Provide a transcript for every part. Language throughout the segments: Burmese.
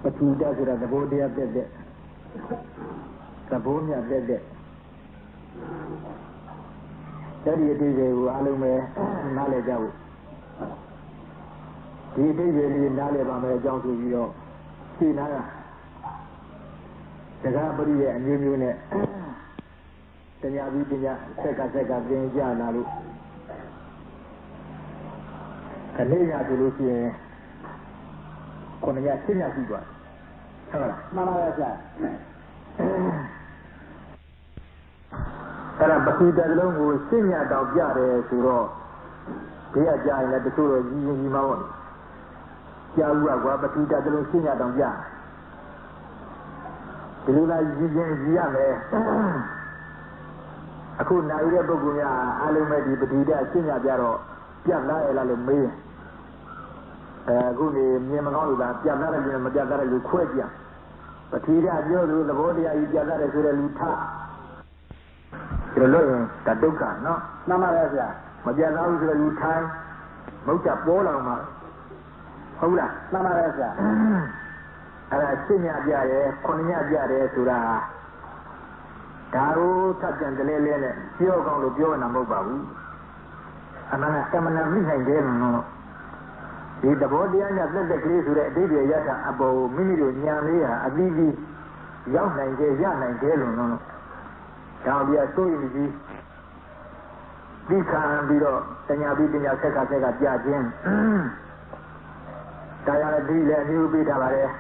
ปฏิดาสุระตะโพเดียเด็ดตะโพမြတ်เด็ดတတိယတိကျေကိုအလုံးပဲနားလည်ကြဖို့ဒီအတိကျေလေးနားလည်ပါမယ်အကြောင်းဆိုပြီးတော့ရှင်းနာတာစကားပရိရဲ့အမျိုးမျိုးနဲ့တရားပြီးတရားဆက်ကသင်ကြလာလို့ခလေးရဆိုလို့ရှိရင်ခုနှစ်ရက်ရှင်းရရှိသွားဟုတ်လားမှန်ပါရဲ့ဆရာအဲ့ဒါပတိတကလုံးကိုရှင်းရတော့ပြတယ်ဆိုတော့ဒီကကြာရင်လည်းတချို့တော့ကြီးမှာပေါ့ကြာဦးကွာပတိတကလုံးရှင်းရတော့ပြဒီလိုလားကြီးရမယ်အခုနိုင်တဲ့ပုဂ္ဂိုလ်များအားလုံးပဲဒီပတိတရှင်းရပြတော့ပြတ်လာရလားလို့မေးအခုနေမြင်မကောင်းလို့လားပြတ်လာတယ်လို့မပြတ်လာတယ်လို့ခွဲကြပတိတပြောလို့သဘောတရားကြီးပြတ်လာတယ်ဆိုတဲ့လူထဒီလိုလို့ရင်ဒါဒုက္ခနော်မှန်ပါရဲ့ဗျာမပြတ်သားဘူးဆိုတော့လူထိုင်းမဟုတ်ကြပေါ်လာမှာဟုတ်လားမှန်ပါရဲ့ဗျာအဲ့ဒါရှင်းညပြရဲခုနှစ်ညပြတယ်ဆိုတာဒါကိုထပ်ပြန်တလဲလဲနဲ့ပြောကောင်းလို့ပြောနေတာမဟုတ်ပါဘူးအမှန်ကမနာမိနိုင်တယ်နော်ဒီသဘောတရားညသက်သက်ကလေးဆိုတဲ့အတိတ်ရရတာအပေါ်မိမိတို့ညာလေးဟာအပြီးပြီးရောက်နိုင်ကြရနိုင်တယ်လို့နော်ဒါပြဆိုရင်ဒီဒီခံပြီးတော့တရားပြီးတရားဆက်ကကြာခြင်းတရားဒီလည်းအမျိုးပေးထားပါတယ်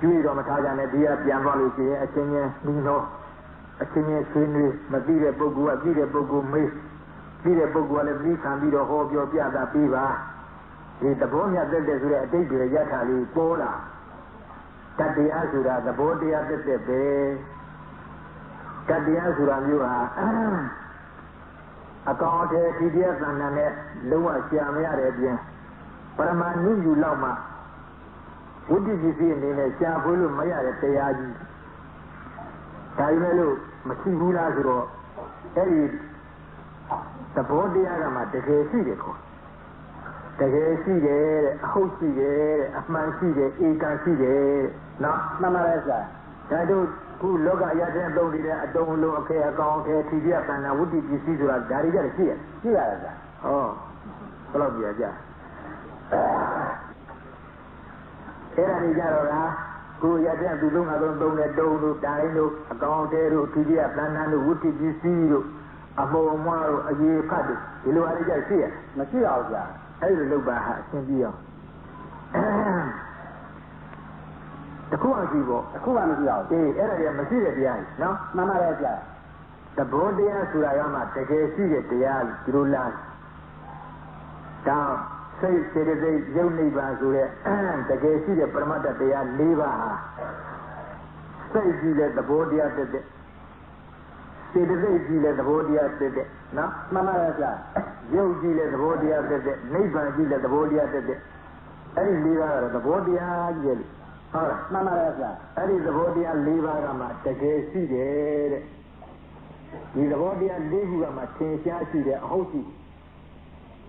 ကျွေးတော့မထားကြနဲ့ဒီကပြန်သွားလို့ရှိရင်အချင်းချင်းနှီးတော့အချင်းချင်းဆွေးနွေးမသိတဲ့ပုဂ္ဂိုလ်ကသိတဲ့ပုဂ္ဂိုလ်မေးသိတဲ့ပုဂ္ဂိုလ်ကလည်းပြီးခံပြီးတော့ဟောပြောပြတာပြီးပါဒီသဘောမြတ်တဲ့ဆိုတဲ့အတိတ်တွေရထားလေးပေါ်လာတတရားဆိုတာသဘောတရားတဲ့ပဲတတရားဆိုတာမျိုးဟာအကောင်အထည်ဒီတရားသဏ္ဍာန်နဲ့လုံးဝရှာမရတဲ့အပြင်ပရမဏုယူလောက်မှဝိတ္တိပစ္စည်းအနေနဲ့ရှာဖွေလို့မရတဲ့တရားကြီးဒါပေမဲ့လို့မရှိဘူးလားဆိုတော့အဲ့ဒီသဘောတရားကမှတကယ်ရှိတယ်ခေါ်တကယ်ရှိတယ်တဲ့အဟုတ်ရှိတယ်တဲ့အမှန်ရှိတယ်ဧကံရှိတယ်နော်မှန်ပါရဲ့ဆရာဒါတို့ခုလောကအရာချင်းသုံးနေတဲ့အတုံးလုံးအခဲအကောင်အခဲထီပြပန္နာဝတ္တိပစ္စည်းဆိုတာဒါတွေကြရှိရတယ်ဗျာဟောဘယ်လောက်ပြကြအဲ့ဒါတွေကြတော့လားကိုရတဲ့သူသုံးတဲ့တုံးတို့တိုင်းတို့အကောင်အခဲတို့ထီပြပန္နာတို့ဝတ္တိပစ္စည်းတို့အမောအမွားတို့အရေးဖတ်တို့ဒီလိုအရာကြရှိရမရှိအောင်ဗျာအဲ့လိုလုပ်ပါဟာအရှင်းပြအောင်တခုအရှိပေါ့အခုမှမရှိအောင်အေးအဲ့ဒါကြီးမရှိတဲ့တရားကြီးနော်မှန်ပါရဲ့ဗျာသဘောတရားဆိုတာကမှတကယ်ရှိတဲ့တရားဒီလိုလားဒါစိတ်စေတသိက်ယုတ်နိဗ္ဗာန်ဆိုတဲ့တကယ်ရှိတဲ့ပရမတ္တတရား၄ပါးဟာစိတ်ကြည့်တဲ့သဘောတရားတဲ့စေတသိက်ကြည့်တဲ့သဘောတရားတဲ့နော်မှန်ပါရဲ့ဗျာယုတ်ကြည့်တဲ့သဘောတရားတဲ့နိဗ္ဗာန်ကြည့်တဲ့သဘောတရားတဲ့အဲ့ဒီ၄ပါးကတော့သဘောတရားကြီးရဲ့ဟုတ်လားမှန်ပါရဲ့ဗျာအဲ့ဒီသဘောတရား၄ပါးကမှတကယ်ရှိတယ်တဲ့ဒီသဘောတရား၄ခုကမှသင်ရှားရှိတယ်အဟုတ်ရှိ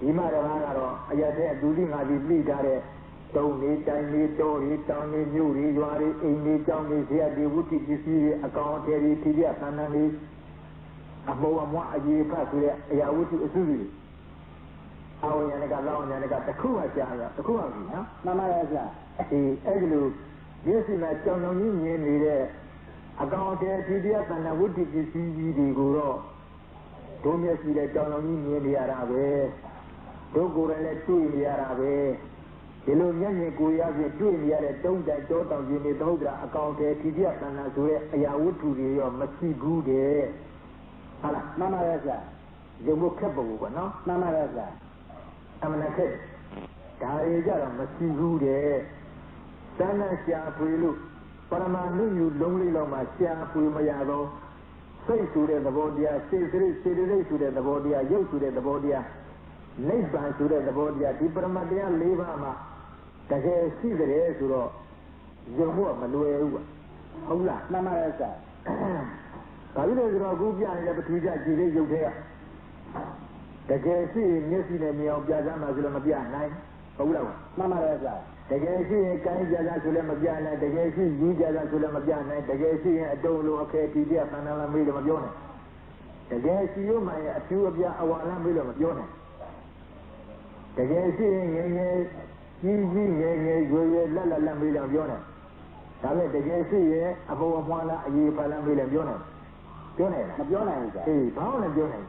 ဒီမှာကတော့အရတဲ့အတူတူငါဒီပြိထားတဲ့တုံးနေတိုင်းနေတောတွေတောင်နေမြို့တွေရွာတွေအိမ်တွေကျောင်းတွေဇေယျတွေဝုတိပစ္စည်းတွေအကောင်အထည်တွေထိပြသဏ္ဍာန်တွေအမောအမွားအရေးဖတ်ဆိုတဲ့အရာဝတ္ထုအစုတွေအောင်းရံကလောင်းရံကတခုမှရှားရတခုမှပြီနော်မှန်ပါရဲ့ဗျာဒီအဲ့ဒီလိုဒီစီမှာကြောင်တော်ကြီးမြင်နေတဲ့အကောင်အထည်ထိပြသဏ္ဍာန်ဝတ္ထုပစ္စည်းကြီးတွေကိုတော့ဒုမျက်စိနဲ့ကြောင်တော်ကြီးမြင်နေရတာပဲဒုကိုယ်လည်းတွေ့နေရတာပဲဒီလိုမျက်မြင်ကိုယ်ရဖြင့်တွေ့နေရတဲ့တုံးတိုင်တောတောင်ကြီးနေသဟုတ်တာအကောင်အထည်ထိပြသဏ္ဍာန်ဆိုတဲ့အရာဝတ္ထုတွေရောမရှိဘူးတဲ့ဟုတ်လားမှန်ပါရဲ့ဗျာရုံဖို့ခက်ပုံပေါ့နော်မှန်ပါရဲ့ဗျာအမှန်ခက်ဒါတွေကြတော့မရှိဘူးတဲ့တဏ္ဍရှာဖွေလို့ပရမဏုယူလုံးလေးလောက်မှရှာဖွေမရတော့စိတ်ဆိုတဲ့သဘောတရားစေတသိက်ဆိုတဲ့သဘောတရားရုပ်ဆိုတဲ့သဘောတရားနိဗ္ဗာန်ဆိုတဲ့သဘောတရားဒီပရမတ္တရား၄ပါးမှာတကယ်ရှိတယ်ဆိုတော့ရုံဖို့မလွယ်ဘူးဟုတ်လားမှန်ပါရဲ့ဆရာဒါပြီးတော့ဆိုတော့အခုပြနေတဲ့ပထဝီကြကြည်လေးရုပ်ထဲကတကယ်ရှိမျက်စိနဲ့မြင်အောင်ပြကြမှာဆိုလို့မပြနိုင်ဟ ဟုတ်လားမှန်ပါတယ်ဗျာတကယ်ရှိရင်ကိုင်းကြတာဆိုလည်းမပြနိုင်တကယ်ရှိယူကြတာဆိုလည်းမပြနိုင်တကယ်ရှိရင်အတုံးလိုအခက်အခဲပြခန္ဓာလာမေးလို့မပြောနဲ့တကယ်ရှိရမှရင်အဖြူအပြအဝါလမ်းမေးလို့မပြောနဲ့တကယ်ရှိရင်ငယ်ငယ်ကြီးကြီးငယ်ငယ်ရွယ်ရွယ်လက်လက်မေးလို့ပြောနဲ့ဒါပေမဲ့တကယ်ရှိရင်အပေါ်အမွှားလားအရေးပါလားမေးလို့ပြောနဲ့ပြောနိုင်လားမပြောနိုင်ဘူးကြာအေးဘာလို့လဲပြောနိုင်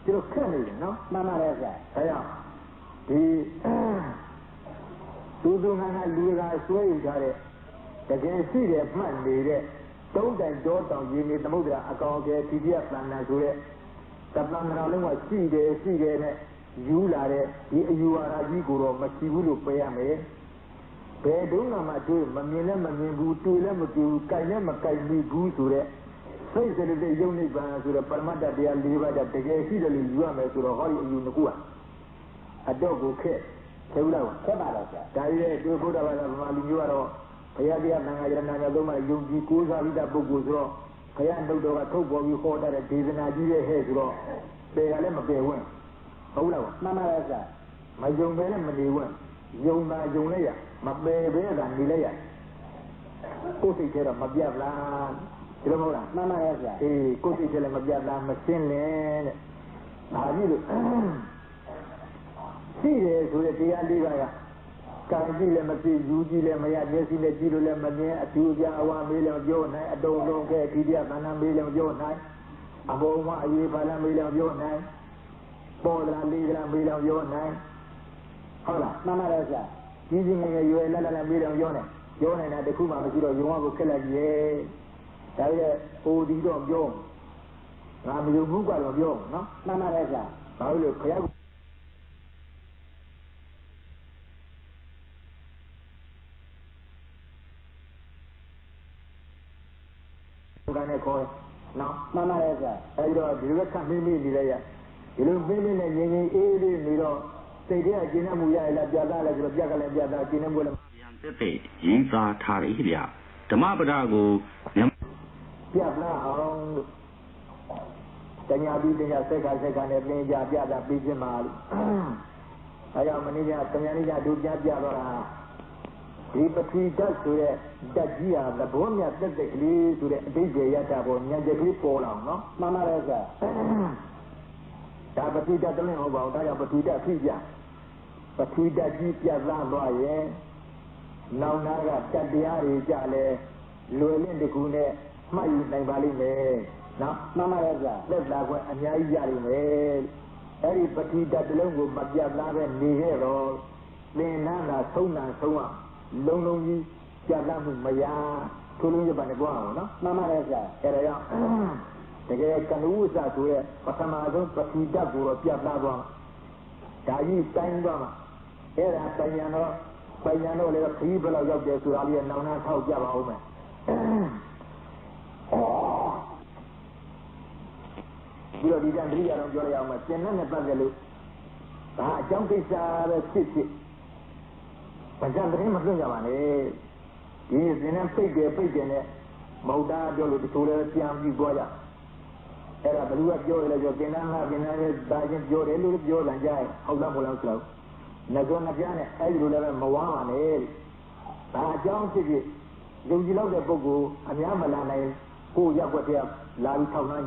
ဒီလိုခက်နေတယ်နော်မှန်ပါတယ်ကြာဒါကြောင့်ဒီသူငါလူကဆွဲယူထားတဲ့တကယ်ရှိတယ်မှတ်နေတဲ့တုံးတိုင်တောတောင်ရင်းနေသမုဒ္ဒရာအကောင်အကျယ်ဒီပြတ်တန်တန်ဆိုတဲ့တပ္ပံတော်လုံးကရှိတယ်နဲ့ယူလာတဲ့ဒီအယူဝါဒကြီးကိုတော့မရှိဘူးလို့ပြောရမယ်ဘယ်တုန်းကမှတွေ့မမြင်လည်းမမြင်ဘူးတွေ့လည်းမတွေ့ဘူးကြိုက်လည်းမကြိုက်ဘူးဆိုတဲ့စိတ်စရတဲ့ယုံနိဗ္ဗာန်ဆိုတဲ့ပရမတ္တတရား၄ပါးတကယ်ရှိတယ်လို့ယူရမယ်ဆိုတော့ဟောဒီအယူနှစ်ခုကအတော့ကိုခက်သေးဘူးလားခက်ပါတော့ဆရာဒါကြီးရဲ့တွေ့ဘုရားဘာသာဗမာလူမျိုးကတော့ဘုရားတရားသံဃာယရဏများသုံးပါးယုံကြည်ကိုးစားပြီးတဲ့ပုဂ္ဂိုလ်ဆိုတော့ဘုရားနှုတ်တော်ကထုတ်ပေါ်ပြီးဟောတဲ့ဒေသနာကြီးရဲ့ဟဲ့ဆိုတော့ပေကလည်းမပေဝင်ဟုတ်လားမှန်ပါရဲ့ဆရာမယုံပဲလည်းမနေဝင်ယုံတာယုံလိုက်ရမပေပဲကနေလိုက်ရကိုယ်စိတ်ထဲတော့မပြတ်လားဒီလိုမဟုတ်လားမှန်ပါရဲ့ဆရာအေးကိုယ်စိတ်ထဲလည်းမပြတ်လားမရှင်းလင်းတဲ့ဒါကြီးလို့ရှိတယ်ဆိုတဲ့တရားလေးပါကကံကြည့်လည်းမကြည့်ယူကြည့်လည်းမရမျက်စိနဲ့ကြည့်လို့လည်းမမြင်အထူးပြအဝါမေးလည်းပြောနိုင်အတုံလုံးကဲဒီတရားကဏ္ဍမေးလည်းပြောနိုင်အဘုံမအရေးပါလည်းမေးလည်းပြောနိုင်ပေါ်လာလေးကလည်းမေးလည်းပြောနိုင်ဟုတ်လားမှန်ပါတယ်ဆရာကြီးကြီးငယ်ငယ်ရွယ်လက်လက်မေးလည်းပြောနိုင်ပြောနိုင်တာတခုမှမရှိတော့ယုံအောင်ကိုခက်လိုက်ရဲ့ဒါပေမဲ့ပိုဒီတော့ပြောငါမယုံဘူးကတော့ပြောနော်မှန်ပါတယ်ဆရာဘာလို့လဲခရနဲ့ခေါ်နော်မှန်ပါတယ်ဆရာအဲဒီတော့ဒီလိုခက်မင်းနေလိုက်ရဒီလိုမင်းနဲ့ငြိမ်ငြိမ်အေးလေးနေတော့စိတ်ထဲအကျဉ်းမှုရရလားပြတ်သားလဲဆိုတော့ပြတ်ကလည်းပြတ်သားကျဉ်းမှုလည်းပြန်တက်တဲ့ရင်းစားထားရည်ဗျဓမ္မပဒကိုပြတ်လားအောင်တညာပြီးတညာစက်ကနဲ့ပြင်ကြပြတာပြီးချင်းပါလို့အဲကြောင့်မနေ့ကတညာနေ့ကဒုပြပြတော့တာဒီပထဝီဓာတ်ဆိုတဲ့ဓာတ်ကြီးဟာသဘောမြတ်တက်ကလေးဆိုတဲ့အဓိပ္ပာယ်ရတာပေါ်ဉာဏ်ချက်ကလေးပေါ်လာအောင်နော်မှန်ပါတယ်ဆရာဒါပထဝီဓာတ်တလင်းဟုတ်ပါဘူးဒါကြောင့်ပထဝီဓာတ်ဖြစ်ပြပထဝီဓာတ်ကြီးပြတ်သားသွားရင်နောက်နာကတတရားတွေကြလဲလွယ်လင့်တကူနဲ့မှတ်ယူနိုင်ပါလိမ့်မယ်နော်မှန်ပါတယ်ဆရာလက်သာကွယ်အများကြီးရလိမ့်မယ်အဲ့ဒီပထဝီဓာတ်တလုံးကိုမပြတ်သားပဲနေခဲ့တော့သင်္နန်းသာဆုံးတာဆုံးအောင်လုံးလုံးကြီးကြာတတ်မှုမရထိုးလုံးရပါနဲ့ကြွားအောင်နော်မှန်ပါတယ်ဆရာအဲ့ဒါကြောင့်တကယ်ကနုဝဆဆိုရဲပထမဆုံးပထဝီဓာတ်ကိုတော့ပြတ်သားသွားဒါကြီးတိုင်းသွားမှာအဲ့ဒါပညာတော့လည်းခရီးဘယ်လောက်ရောက်တယ်ဆိုတာလေးနောင်နှထောက်ကြပါဦးမယ်ပြီးတော့ဒီကံတရိယာတော့ပြောရအောင်မယ်ကျင်နဲ့ပတ်သက်လို့ဒါအကြောင်းကိစ္စပဲဖြစ်ဘာကြောင့်တည်းမလွတ်ကြပါနဲ့ဒီစင်းနဲ့ပိတ်တယ်နဲ့မဟုတ်တာပြောလို့တချို့လည်းပြန်ပြီးသွားကြအဲ့ဒါဘယ်သူကပြောရလဲပြောကျင်နာရဲ့ဒါချင်းပြောတယ်လို့ပြောတယ်ကြားဟုတ်လားမဟုတ်လားဆိုတော့ငါကမပြနဲ့အဲ့ဒီလိုလည်းမဝါပါနဲ့ဒါအကြောင်းဖြစ်ယုံကြည်လောက်တဲ့ပုဂ္ဂိုလ်အများမလာနိုင်ကိုရက်ွက်တဲ့လာပြီးထောက်နှမ်း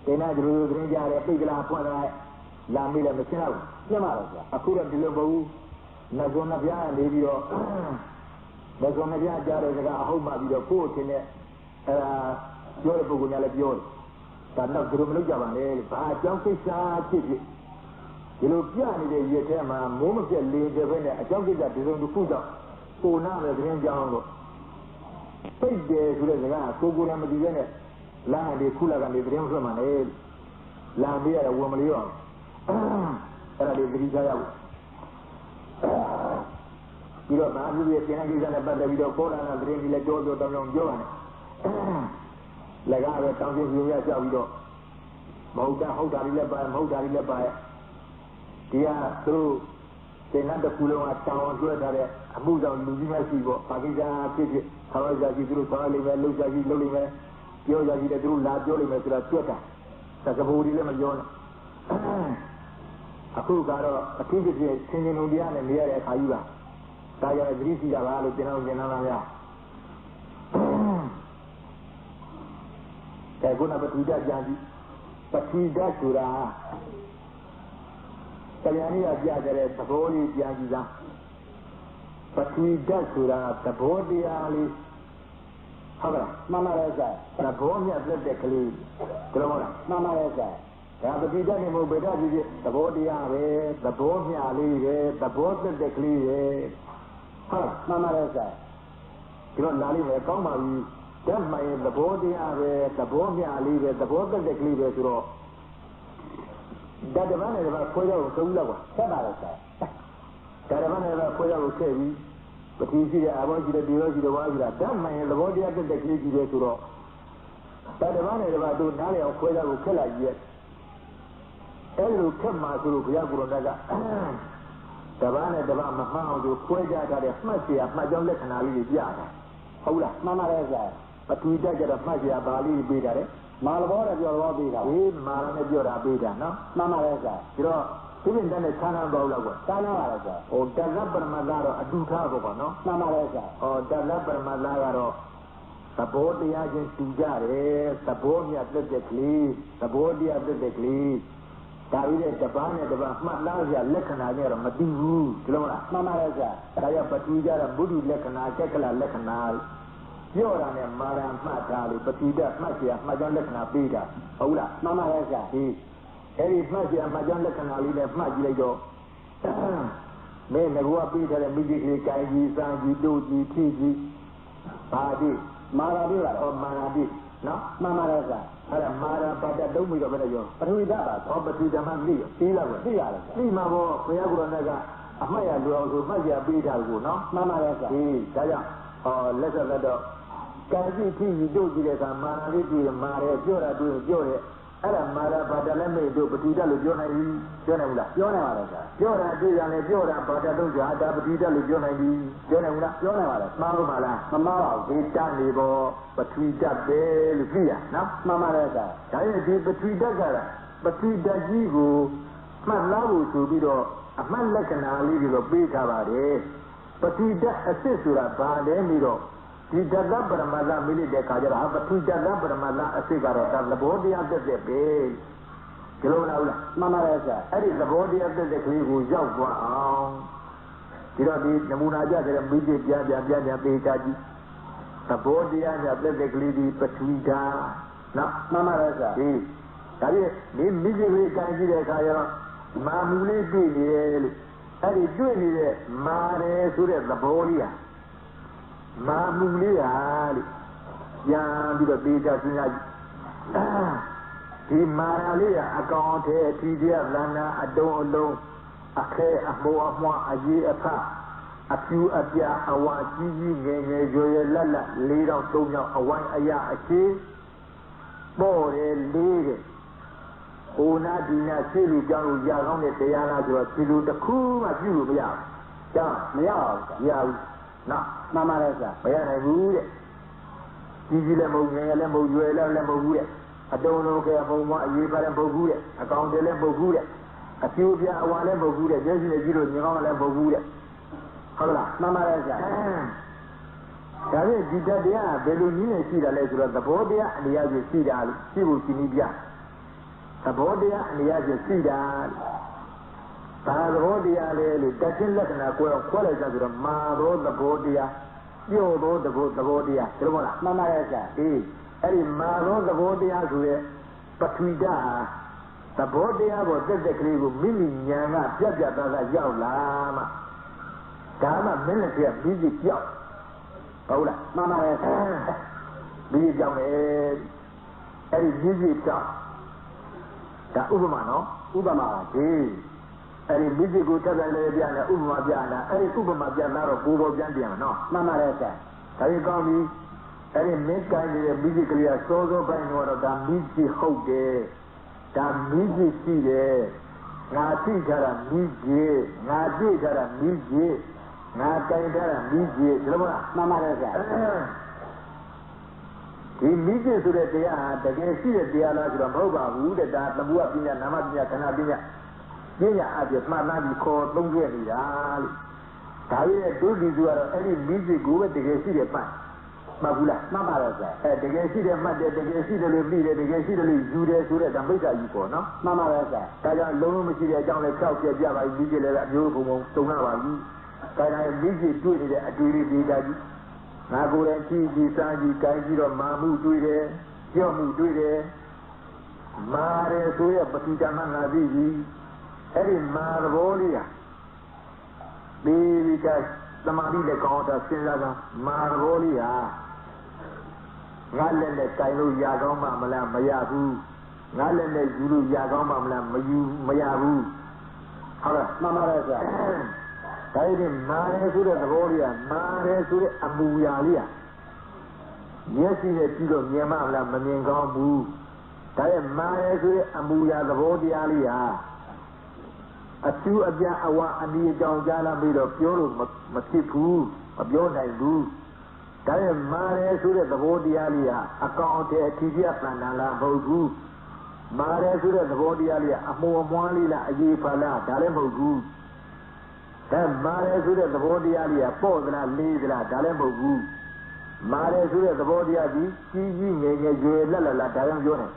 ဒီနာတို့သတင်းကြတယ်ပိတ်ကလာပွင့်လာလာမိလည်းမရှင်းတော့ရှင်းပါတော့ဆရာအခုတော့ဒီလိုမဟုတ်ဘူးငါကပြားနေပြီးတော့ငါကပြားကြားတဲ့စကားအဟုတ်မှပြီးတော့ကိုယ့်အချင်းနဲ့အဲဒါပြောတဲ့ပုဂ္ဂိုလ်များလည်းပြောတယ်ဒါတော့ဒီလိုမလုပ်ကြပါနဲ့ဘာအကြောင်းကိစ္စဖြစ်ဒီလိုပြနေတဲ့ရက်ထဲမှာမိုးမပြတ်လေတဲ့ဘက်နဲ့အကြောင်းကိစ္စဒီလိုတစ်ခုတော့ကိုနာပဲသတင်းကြောင်းတော့ပိတ်တယ်ဆိုတဲ့စကားကိုလည်းမတည်တဲ့နဲ့လာတယ်ခုလာကနေသတင်းဆွဲမှလည်းလာပြီးရဝင်မလေးအောင်အဲ့ဒါလေးသတိထားရအောင်ပြီးတော့ဘာဖြစ်ဖြစ်ကျန်တဲ့ကိစ္စနဲ့ပတ်သက်ပြီးတော့ပေါ်လာတဲ့သတင်းတွေလည်းကြောတောင်းပြောရတယ်လည်းကားပဲတောင်းပြပြရကြောက်ပြီးတော့မဟုတ်တာတွေလည်းပါမဟုတ်တာတွေလည်းပါဒီကသူတို့သင်္ကန်းတစ်ခုလုံးကတောင်းကျွဲထားတဲ့အမှုဆောင်လူကြီးမရှိပေါ့ပါကိစ္စဖြစ်ဆောင်းရကြကြီးသူတို့ဆောင်းလိမ့်မယ်လှုပ်ကြကြီးလှုပ်လိမ့်မယ်ပြောကြကြီးတယ်သူတို့လာပြောလိမ့်မယ်ဆိုတာတွက်တာသကပူတွေလည်းမပြောနဲ့ အခုကတော့အထူးဖြစ်ချင်းချင်းလုံးတရားနဲ့နေရတဲ့အခါကြီးပါဒါကြတဲ့သတိရှိတာပါလို့ကျင်အောင်ကျင်လာပါဗျာကဲခုနပထဝီဓာတ်ပြန်ကြည့်ပထဝီဓာတ်ဆိုတာတရားနည်းပြကြတဲ့သဘောလေးပြန်ကြည့်သားပထဝီဓာတ်ဆိုတာသဘောတရားလေးဟုတ်ကဲ့မှန်ပါရဲ့ဆရာသဘောမြတ်သက်တဲ့ကလေးဒါမှမဟုတ်မှန်ပါရဲ့ဆရာဒါပထဝီဓာတ်နဲ့မဟုတ်ဗေဒကြည့်ဖြစ်သဘောတရားပဲသဘောမြတ်လေးပဲသဘောသက်တဲ့ကလေးပဲဟုတ်မှန်ပါရဲ့ဆရာဒီတော့နားလေးပဲကောင်းပါပြီဓာတ်မှန်ရဲ့သဘောတရားပဲသဘောမြတ်လေးပဲသဘောသက်တဲ့ကလေးပဲဆိုတော့ဓာတ်တစ်ပါးနဲ့တစ်ပါးခွဲရအောင်သုံးလောက်ပါဆက်ပါလို့ဆရာဓာတ်တစ်ပါးနဲ့တစ်ပါးခွဲရအောင်ဆက်ပြီးပထဝီရှိတဲ့အဘောရှိတဲ့ဒီရောရှိတဲ့ဝါရှိတာဓာတ်မှန်ရဲ့သဘောတရားသက်တဲ့ကလေးကြီးပဲဆိုတော့ဓာတ်တစ်ပါးနဲ့တစ်ပါးတို့နားလည်အောင်ခွဲရဖို့ခက်လိုက်ရဲ့အဲ့လိုခက်မှာဆိုလို့ဘုရားကိုယ်တော်ကတပားနဲ့တပားမမှန်အောင်ဆိုခွဲကြတာတဲ့မှတ်เสียမှတ်ကြောင်းလက္ခဏာလေးတွေပြတာဟုတ်လားမှန်ပါတယ်ဆရာပထဝီဓာတ်ကြတော့မှတ်เสียပါဠိပေးတာတဲ့မာလဘောနဲ့ပြောတော့ပေးတာဟေးမာရနဲ့ပြောတာပေးတာနော်မှန်ပါတယ်ဆရာဒါတော့ဒီပြင်တဲ့ခြားနာတော့လောက်ကွာခြားနာပါလားဆရာဟိုတလပရမတ်ကတော့အတူထားပေါ့ကွာနော်မှန်ပါတယ်ဆရာဟောတလပရမတ်ကတော့သဘောတရားချင်းတူကြတယ်သဘောမြတ်သက်တဲ့ကလေးသဘောတရားသက်တဲ့ကလေးဒါပြီးတဲ့တပားနဲ့တပားမှတ်လားကြလက္ခဏာနဲ့တော့မတူဘူးဒီလိုမလားမှန်ပါရဲ့ဆရာဒါကြောင့်ပထဝီကြတော့ဘုဒ္ဓလက္ခဏာကျက်ကလလက္ခဏာပြောတာနဲ့မာရံမှတ်တာလေပထဝီဓာတ်မှတ်เสียမှတ်ကြောင်းလက္ခဏာပေးတာဟုတ်လားမှန်ပါရဲ့ဆရာဒီအဲ့ဒီမှတ်เสียမှတ်ကြောင်းလက္ခဏာလေးနဲ့မှတ်ကြည့်လိုက်တော့မင်းငါကပေးထားတဲ့မိကြီးကလေးကိုင်ကြီးစံကြီးတို့ကြီးဖြည့်ကြီးဘာဒီမာရာဒီလားဟောမာရာဒီနော်မှန်ပါရဲ့ဆရာအဲ့ဒါမာရာပါတတုံးပြီးတော့ဘယ်နဲ့ပြောပထဝီဓာတ်ပါဟောပထဝီဓာတ်မှသိရသိလားကွသိရတယ်သိမှာပေါ့ဘုရားကုရဏကအမှတ်ရလူအောင်ဆိုမှတ်ရပေးတာကိုနော်မှန်ပါရဲ့ဆရာဒီဒါကြောင့်ဟောလက်ဆက်တော့ကံကြည့်ကြည့်တို့ကြည့်တဲ့အခါမာရာလေးတွေ့မာရဲပြောတာတွေ့ပြောရဲအဲ့ဒါမာရာပါတလည်းမေ့တို့ပထဝီဓာတ်လို့ပြောနိုင်ပြီပြောနိုင်ဘူးလားပြောနိုင်ပါလေဆရာပြောတာတွေ့ရတယ်ပြောတာပါတတုံးကြာဒါပထဝီဓာတ်လို့ပြောနိုင်ပြီပြောနိုင်ဘူးလားပြောနိုင်ပါလေမှားလို့ပါလားမမှားပါဘူးဒီတတ်နေပေါ်ပထဝီဓာတ်ပဲလို့သိရနော်မှန်ပါတယ်ဆရာဒါရင်ဒီပထဝီဓာတ်ကပထဝီဓာတ်ကြီးကိုမှတ်လားဖို့ဆိုပြီးတော့အမှတ်လက္ခဏာလေးတွေတော့ပေးထားပါတယ်ပထဝီဓာတ်အစ်စ်ဆိုတာဘာလဲပြီးတော့ဒီဓာတ်ပရမတ္တမိလိတဲ့ခါကျတော့ပထဝီဓာတ်ပရမတ္တအစ်စ်ကတော့ဒါသဘောတရားသက်သက်ပဲဒီလိုလားဟုတ်လားမှန်ပါတယ်ဆရာအဲ့ဒီသဘောတရားသက်သက်ကလေးကိုရောက်သွားအောင်ဒီတော့ဒီနမူနာကြတဲ့မိจิตပြန်ပေးချကြည့်သဘောတရားညာသက်သက်ကလေးဒီပထဝီဓာတ်နော်မှန်ပါတယ်ဆရာဒီဒါဖြင့်ဒီမိจิตလေးကိုင်ကြည့်တဲ့အခါကျတော့မာမူလေးတွေ့နေတယ်လို့အဲ့ဒီတွေ့နေတဲ့မာတယ်ဆိုတဲ့သဘောလေးဟာမာမူလေးဟာလို့ပြန်ပြီးတော့ပေးချစဉ်းစားကြည့်ဒီမာယာလေးကအကောင်ထဲအထီးကျလန္နာအတုံးအလုံးအခဲအမောအမွှားအရေးအဖအဖြူအပြာအဝါကြီးကြီးငယ်ငယ်ရွယ်ရွယ်လက်လက်၄တော့၃ယောက်အဝိုင်းအရာအခြေပေါ်တယ်လေးတဲ့ဟိုနာဒီနာရှေ့လူကြောင်းလို့ရကောင်းတဲ့တရားလားဆိုတော့ဒီလိုတစ်ခုမှပြုလို့မရဘူးကြောင်းမရဘူးမရဘူးနော်မှန်ပါတယ်ဆရာမရနိုင်ဘူးတဲ့ကြီးကြီးလည်းမဟုတ်ငယ်လည်းမဟုတ်ရွယ်လည်းမဟုတ်ဘူးတဲ့အတုံးလုံးကပုံမအရေးပါတဲ့ပုဂ္ဂိုလ်တဲ့အကောင်တည်းလည်းပုဂ္ဂိုလ်တဲ့အကျိုးပြအဝါလည်းပုဂ္ဂိုလ်တဲ့ကျဲစီနဲ့ကြီးလို့ညီကောင်းလည်းပုဂ္ဂိုလ်တဲ့ဟုတ်လားမှန်ပါတယ်ဆရာဒါဖြင့်ဒီတတရားဘယ်လိုနည်းနဲ့ရှိတာလဲဆိုတော့သဘောတရားအနေအချင်းရှိတာလို့ရှိဖို့ရှိနည်းပြသဘောတရားအနေအချင်းရှိတာဘာသဘောတရားလဲလို့တခြင်းလက္ခဏာကိုခွဲလိုက်ကြဆိုတော့မာသောသဘောတရားပြော့သောသဘောတရားဒီလိုမလားမှန်ပါတယ်ဆရာအေးအဲ့ဒီမာသောသဘောတရားဆိုရဲ့ပထဝီဓာတ်သဘောတရားပေါ်တက်ကလေးကိုမိမိဉာဏ်ကပြတ်သားရောက်လာမှဒါမှမင်းလည်းပြပြီးစီကြောက်ဟုတ်လားမှန်ပါတယ်ပြီးကြောက်လေအဲ့ဒီပြီးစီကြောက်ဒါဥပမာနော်ဥပမာဟေးအဲ့ဒီပြီးစီကိုတက်တယ်လည်းပြတယ်ဥပမာပြတာအဲ့ဒီဥပမာပြတာတော့ကိုယ်ပေါ်ပြန်နော်မှန်ပါတယ်ဆရာဒါကြီးကောင်းပြီအဲ့ဒီမင်းကိုင်းနေတဲ့မိကြီးကလေးကစောပိုင်းတော့ဒါမိကြီးဟုတ်တယ်ဒါမိကြီးရှိတယ်ငါသိကြတာမိကြီးငါသိကြတာမိကြီးငါကိုင်းကြတာမိကြီးဒီလိုမလားမှန်ပါတယ်ဆရာဒီမိကြီးဆိုတဲ့တရားဟာတကယ်ရှိတဲ့တရားလားဆိုတော့မဟုတ်ပါဘူးတဲ့ဒါသမှုပညာနာမပညာခန္ဓာပညာ ပြည့်ရအပြည့်မှန်သားပြီးခေါ်သုံးခဲ့နေတာလို့ဒါရဲ့ဒုတိယကတော့အဲ့ဒီမိစိကိုပဲတကယ်ရှိတယ်မှတ်မှတ်ဘူးလားမှတ်ပါတော့ဆရာတကယ်ရှိတယ်မှတ်တယ်တကယ်ရှိတယ်လို့ပြီးတယ်တကယ်ရှိတယ်လို့ယူတယ်ဆိုတဲ့ဓမ္မိတ်္တကြီးပေါ့နော်မှန်ပါတော့ဆရာဒါကြောင့်လုံးလုံးမရှိတဲ့အကြောင်းလည်းဖြောက်ပြပြပါပြီမိစိလည်းအမျိုးဘုံဘုံတုံလာပါပြီဒါကြောင့်မိစိတွေ့နေတဲ့အတွေ့အကြုံဒေတာကြီးငါကိုယ်လည်းကြည့်ကြည့်စားကြည့်ကိုင်းကြည့်တော့မာမှုတွေ့တယ်ကြောက်မှုတွေ့တယ်မာတယ်ဆိုရပတိတမငါသိပြီအဲ့ဒီမာသဘောလေးဟာဒီကသမာဓိနဲ့ကောင်းတာစဉ်းစားတာမာသဘောလေးဟာငါလည်းနဲ့တိုင်လို့ရကောင်းမှမလားမရဘူးငါလည်းနဲ့ယူလို့ရကောင်းမှမလားမရဘူးဟုတ်လားမှန်ပါတယ်ဆရာဒါရင်မာတယ်ဆိုတဲ့သဘောလေးကမာတယ်ဆိုတဲ့အမူအရာလေးဟာမျက်စိနဲ့ကြည့်လို့မြင်မှမလားမမြင်ကောင်းဘူးဒါရဲ့မာတယ်ဆိုတဲ့အမူအရာသဘောတရားလေးဟာအကျူအပြအဝအနည်းအကြောင်းကြားလာပြီးတော့ပြောလို့မဖြစ်ဘူးမပြောနိုင်ဘူးဒါရဲ့မာတယ်ဆိုတဲ့သဘောတရားလေးဟာအကောင်အထည်အထီးပြပန်တာလားမဟုတ်ဘူးမာတယ်ဆိုတဲ့သဘောတရားလေးကအမှုအမွှားလေးလားအရေးပါလားဒါလည်းမဟုတ်ဘူးဒါမာတယ်ဆိုတဲ့သဘောတရားလေးကပေါ့သလားလေးသလားဒါလည်းမဟုတ်ဘူးမာတယ်ဆိုတဲ့သဘောတရားကြီးကြီးကြီးငယ်ငယ်ရွယ်လက်လက်ဒါလည်းပြောတယ်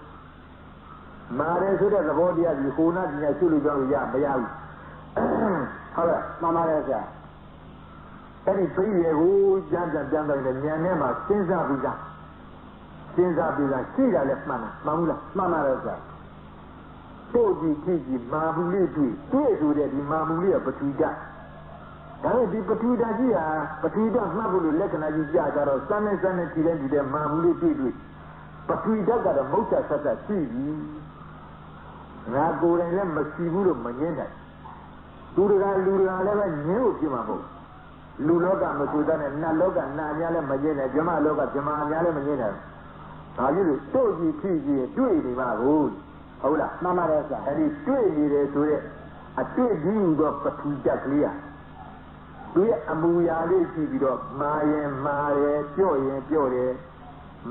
မာတယ်ဆိုတဲ့သဘောတရားကြီးဟိုနာပညာရှုလို့ကြောင်းရမရဘူးဟုတ်လားမှန်ပါတယ်ဆရာအဲ့ဒီပြည့်ရကိုကြမ်းကြမ်းတိုင်းနဲ့ဉာဏ်နဲ့မှစဉ်းစားပြီးသားရှိတာလည်းမှန်တာမှန်ဘူးလားမှန်ပါတယ်ဆရာတို့ကြည့်ကြည့်မာဘူးလေးတွေ့ဆိုတဲ့ဒီမာဘူးလေးကပထဝီဓာတ်ဒါနဲ့ဒီပထဝီဓာတ်ကြီးဟာပထဝီဓာတ်မှတ်ဖို့လို့လက္ခဏာကြီးကြားကြတော့စမ်းနေကြည့်တဲ့မာဘူးလေးတွေ့ပထဝီဓာတ်ကတော့မုတ်ချဆက်ဆက်ရှိပြီငါကိုယ်တိုင်လည်းမရှိဘူးလို့မငင်းနိုင်လူတွေကလည်းပဲငင်းလို့ဖြစ်မှာမဟုတ်လူလောကမဆိုတဲ့နတ်လောကနတ်များလည်းမငင်းနိုင်ဇမလောကဇမများလည်းမငင်းနိုင်ဒါကြီးလို့တို့ကြည့်တွေ့နေပါဘူးဟုတ်လားမှန်ပါတယ်ဆရာအဲ့ဒီတွေ့နေတယ်ဆိုတဲ့အတွေ့အကြုံတော့ပထဝီဓာတ်ကလေးသူရဲ့အမူအရာလေးကြည့်ပြီးတော့မာရင်မာတယ်ပြော့ရင်ပြော့တယ်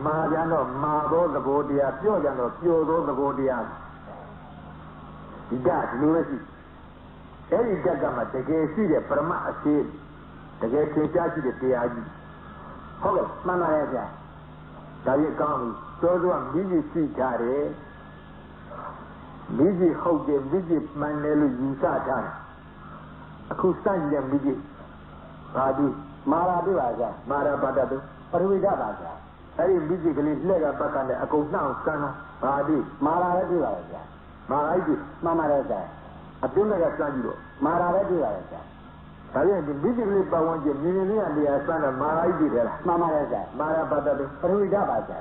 မာကြတော့မာသောသဘောတရားပြော့ကြတော့ပြော့သောသဘောတရားဒီဓာတ်ဒီလိုပဲရှိအဲ့ဒီဓာတ်ကမှတကယ်ရှိတဲ့ပရမအရှိတကယ်သင်ကြားရှိတဲ့တရားကြီးဟုတ်ကဲ့မှန်ပါရဲ့ဗျာဒါကြီးကောင်းပြီစောစောမိကြီးရှိကြတယ်မိကြီးဟုတ်တယ်မိကြီးမှန်တယ်လို့ယူဆထားတယ်အခုစတဲ့မိကြီးဘာဒီမာရာပြပါဗျာမာရာပါတတ်ပရိဝိဒပါဗျာအဲ့ဒီမိကြီးကလေးလှည့်ကပတ်ကလည်းအကုန်နှောင့်စမ်းတာဘာဒီမာရာလည်းပြပါဗျာမာရာကြီးမှန်ပါတယ်ဗျာအပြင်းနဲ့ကစမ်းကြည့်တော့မာရာလည်းပြပါဗျာဒါပြန်ဒီမိကြီးကလေးပတ်ဝန်းကျင်မြင်မြင်လေးကနေရာစမ်းတော့မာရာကြီးတယ်လားမှန်ပါတယ်ဗျာမာရာပါတတ်ပရိဝိဒပါဗျာ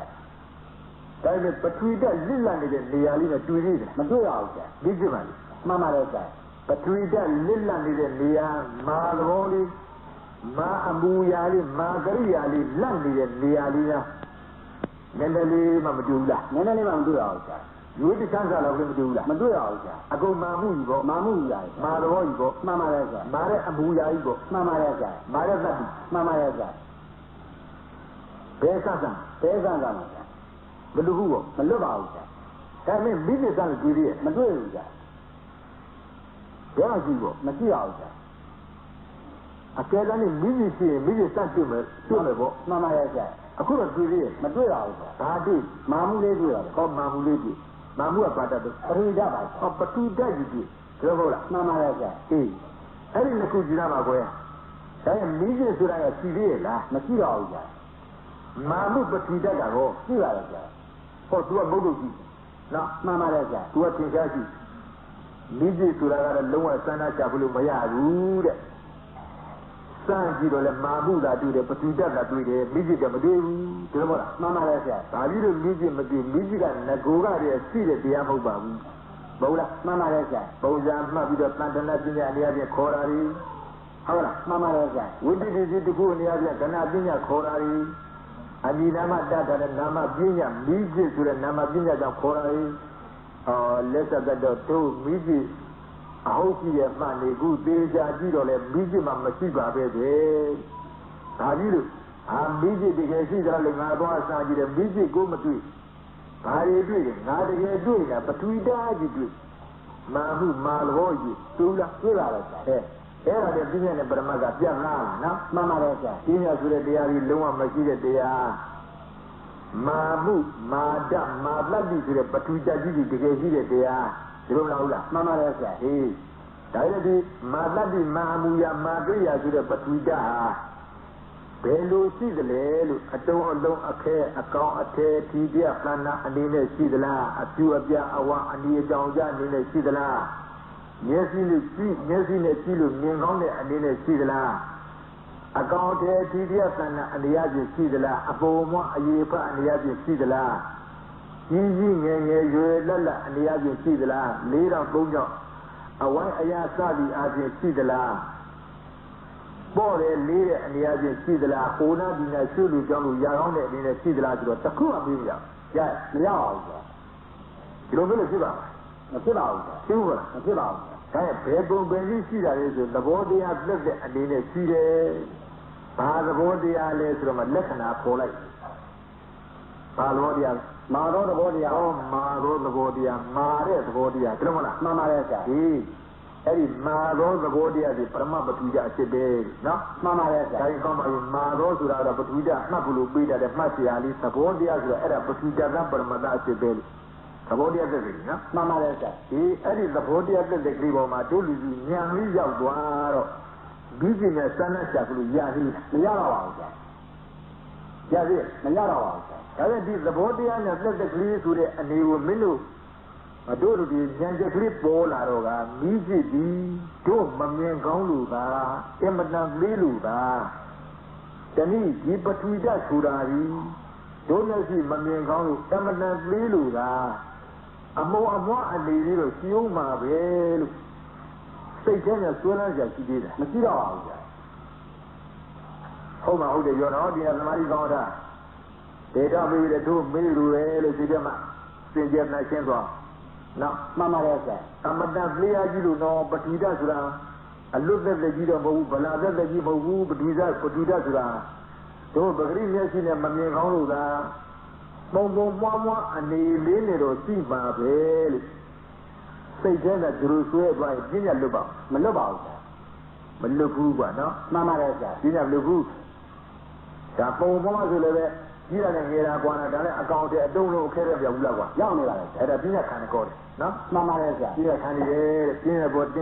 ဒါပေမဲ့ပထဝီဓာတ်လစ်လပ်နေတဲ့နေရာလေးနဲ့တွေ့နေတယ်မတွေ့ရဘူးဗျာမိကြီးပါလေမှန်ပါတယ်ဗျာပထဝီဓာတ်လစ်လပ်နေတဲ့နေရာမာသဘောလေးမာအမူအရာလေးမာကရိယာလေးလတ်နေတဲ့နေရာလေးကနည်းနည်းလေးမှမတွေ့ဘူးလားနည်းနည်းလေးမှမတွေ့ရဘူးဗျာရွေးတချမ်းစားတော့လည်းမတွေ့ဘူးလားမတွေ့ရဘူးဗျာအကုန်မာမှုကြီးပေါ့မာမှုကြီးရာမာသဘောကြီးပေါ့မှန်ပါတယ်ဗျာမာတဲ့အမူအရာကြီးပေါ့မှန်ပါတယ်ဗျာမာတဲ့သတ္တိမှန်ပါတယ်ဗျာဘယ်ဆန်းဆန်းပါဗျာမလွတ်ဘူးပေါ့မလွတ်ပါဘူးဗျာဒါပေမဲ့မိစ္ဆာတွေ့သေးရဲ့မတွေ့ဘူးဗျာဘယ်ကြည့်ပေါ့မရှိရဘူးဗျာအကယ်လို့မိကြီးရှိရင်မိကြီးစတွေ့မယ်ပေါ့မှန်ပါရဲ့ဗျာအခုတော့တွေ့သေးရဲ့မတွေ့ရဘူးဗျာဒါတွေ့မာမှုလေးတွေ့ရတယ်ဟောမာမှုလေးတွေ့မာမှုကပါတတ်တယ်ပရိဒတ်ပါဟောပထူဓာတ်ကြီးတွေ့ပြောဟုတ်လားမှန်ပါရဲ့ဗျာအေးအဲ့ဒီနှစ်ခုကြည့်ရမှာကွယ်ဒါရင်မိကြီးဆိုတာကရှိသေးရဲ့လားမရှိတော့ဘူးဗျာမာမှုပထူဓာတ်ကတော့ရှိရတယ်ဗျာဟောသူကဘုဒ္ဓကြီးနော်မှန်ပါရဲ့ဗျာသူကသင်္ချာရှိမိကြီးဆိုတာကတော့လုံးဝစမ်းနာချဖို့လို့မရဘူးတဲ့စမ်းကြည့်တော့လေမာမှုသာတွေ့တယ်ပထူဓာတ်သာတွေ့တယ်မိကြီးကမတွေ့ဘူးဒီလိုမဟုတ်လားမှန်ပါရဲ့ဗျာဒါပြီးတော့မိကြီးမတွေ့မိကြီးကငကိုကတည်းကရှိတဲ့တရားမဟုတ်ပါဘူးမဟုတ်လားမှန်ပါရဲ့ဗျာပုံစံမှတ်ပြီးတော့တန်တနာပညာအနေအချင်းခေါ်တာရီဟုတ်လားမှန်ပါရဲ့ဗျာဝိတ္တိတိတခုအနေအချင်းကဏပညာခေါ်တာရီအနိနာမတတ်တဲ့နာမပညာမိကြီးဆိုတဲ့နာမပညာကြောင့်ခေါ်တာရီလက်ဆက်တော့တို့မိကြီးအဟုတ်ကြီးရဲ့မှန်နေခုသေးချာကြည့်တော့လေမိကြီးမှမရှိပါပဲတဲ့ဒါကြီးလို့မိကြီးတကယ်ရှိကြလို့ငါသွားစားကြည့်တယ်မိကြီးကိုမတွေ့ဘာတွေတွေ့လဲငါတကယ်တွေ့တာပထဝီဓာတ်ကြီးတွေ့ Mahu Malhoji, Tula, era del Pina e Bramaga, Piana, Mamma Resa, Pina sulle diari, Luma Machine Dea, Mamu, Madam, Mabla di Patuita di Dea, Luna, Mamma Resa, Dai Mabla di Mamuya Magia to the Patuita. Belu Sidle, a don't a care, a cow, a tear, Tidia, Plana, and in a Sidla, a few of ya, awa, and near down in a Sidla. Yes, in the street, yes, in a Silu, Ningonde, and in a Sidla. A cow, tear, Tidia, Plana, and the Yaji Sidla, a Boma, a Yepa, and the Yaji Sidla. Easy, Lala, and the Yaji Sidla, later Bojo, a white Ayasadi, as a Sidla. Boy, later and the Asian Sidla, Ona, the Sulu, John, Yaron, and the Sidla, Takua, yes, Yao. You don't really give up. Silver, give out. People, when you see that is the body has left and in a Sida, the body are less from a Lekana, Polite. Palodia, Maro the body, Maro the body, Mare the body, Mamma, Eddie Maro the body as a Prama Batuja Sebe, no? Mamma, I come by Maro to the Batuja, Napulu Bida, the Masiali, Sabodia, the Era Batuja number Madame Sebe. Sabodia, no? Mamma, Eddie the body of the Gribo Matuli, Yangi Yaguaro, business, Sana Shaku, Yahi, Yara. Yahi, Yara. I did the body and left the Greece with a new Milu. I do the Yankee Clip Ball Aroga, BGD, two Mamian Goluga, Emma Miluga. Tani, Gipatuida Surari, don't see Mamian Golu, Emma Miluga. A more and the little Sioma Bell. Say, General Suena, as she did. Masira. Homa, how they your audience, Marigoda. They don't be the two Milu, Sigama, St. Jeff Nashenra. Now, Mamma Resa, Amada Bliagidu, no, but he does ra. I look at the Gida Bobu, Balada, the Gibu, but we does, but he does ra. So, the green machine and Mamma Holuga, Momo Mama, and the Lino Siva, say then that Jerusalem by Gina Luba, Maluba, Maluba, no, Mamma Resa, Gina Lubu. Sapo Mama. Here and here, I want to account. I don't know care of your love. Young at a dinner can call it. No, Mamma, here can you hear about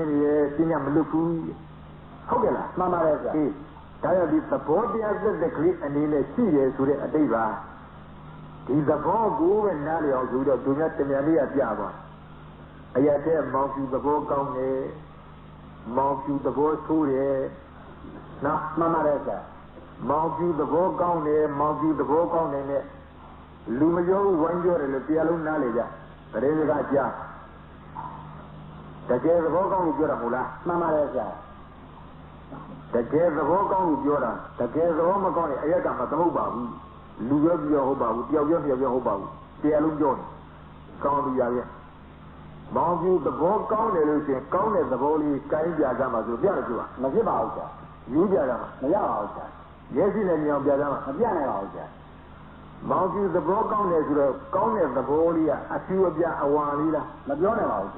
Senior Maluku? Hogela, Mamma, tired of the body as the clip and in a serious with a diva. He's a ball go and Nally also do not tell me at Java. I tell Monkey the ball county, Monkey the ball story. Now, Mamma. Monkey the Vogue on there, Monkey the Vogue on there. Lumayo, one year, and the Pialo Nalija. But in the Raja. The Jay the Vogue on Joramula, Mamma Reza. The Jay the Vogue on Jora, the Jay the Homagoni, Ayaka Matamuba, Lugabio Hoba, Yoga Hoba, Pialo John, County Yaya. Monkey the Vogue on there, County the Holy Kaija Gama, Yajua, Najiba, Yuja, Yaya. Yes, in any of the other, Monkey the broke on as the corner of the body, a few of the Awalila, Nabiona,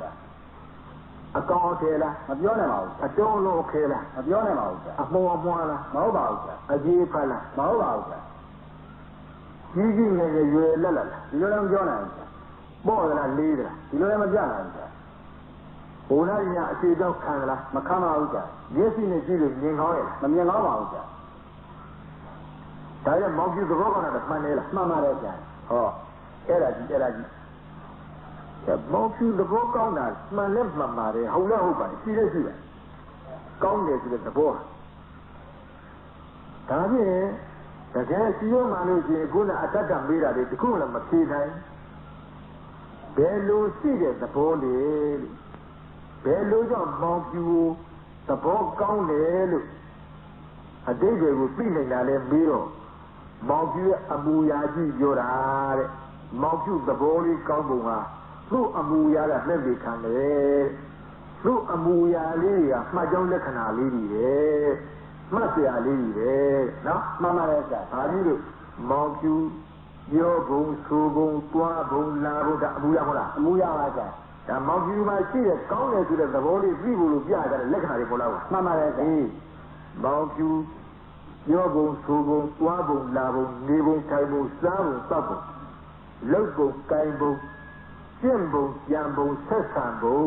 a Cortela, a Dolo Kela, a Moamala, Mauba, a Jipala, Mauba. Using a Lala, you don't Jonas, more than a leader, you don't have a Jonas. Una, she don't Canada, Macama, yes, in a city, Ninhoy, Namia. I am Monkey the Rogan of Manila, Mamma Reza. Oh, Eragi. The Monkey the Rogan, my limp Mamma, how low, seriously. Congress with the board. Tavi, the gas you manage good attack and beat at the cool of Machina. Bellu seated the body. Bellu of Monkey, the board county. A day they will be in a bureau. Monkey Amuyaji Yora, Monkey the body Kambunga, through Amuyala Nevi Kane, through Amuyali, my young Lekanali, Masiali, no, Mamma Reza, Adidu, Monkey, Yobu, Subu, Tuabu, Labu, Muyamura, ဒါမောင်ကျူမှာရှိတဲ့ကောင်းတယ်ဆိုတဲ့သဘောလေးပြီးဖို့လို့ပြရတဲ့လက္ခဏာတွေပေါ်လာဘူးမှန်ပါတယ်အေးမောင်ကျူပြောပုံဆိုပုံသွားပုံလာပုံနေပုံထိုင်ပုံစားပုံတောက်ပုံလုပ်ပုံကိုင်ပုံကျင့်ပုံကြံပုံဆက်ဆံပုံ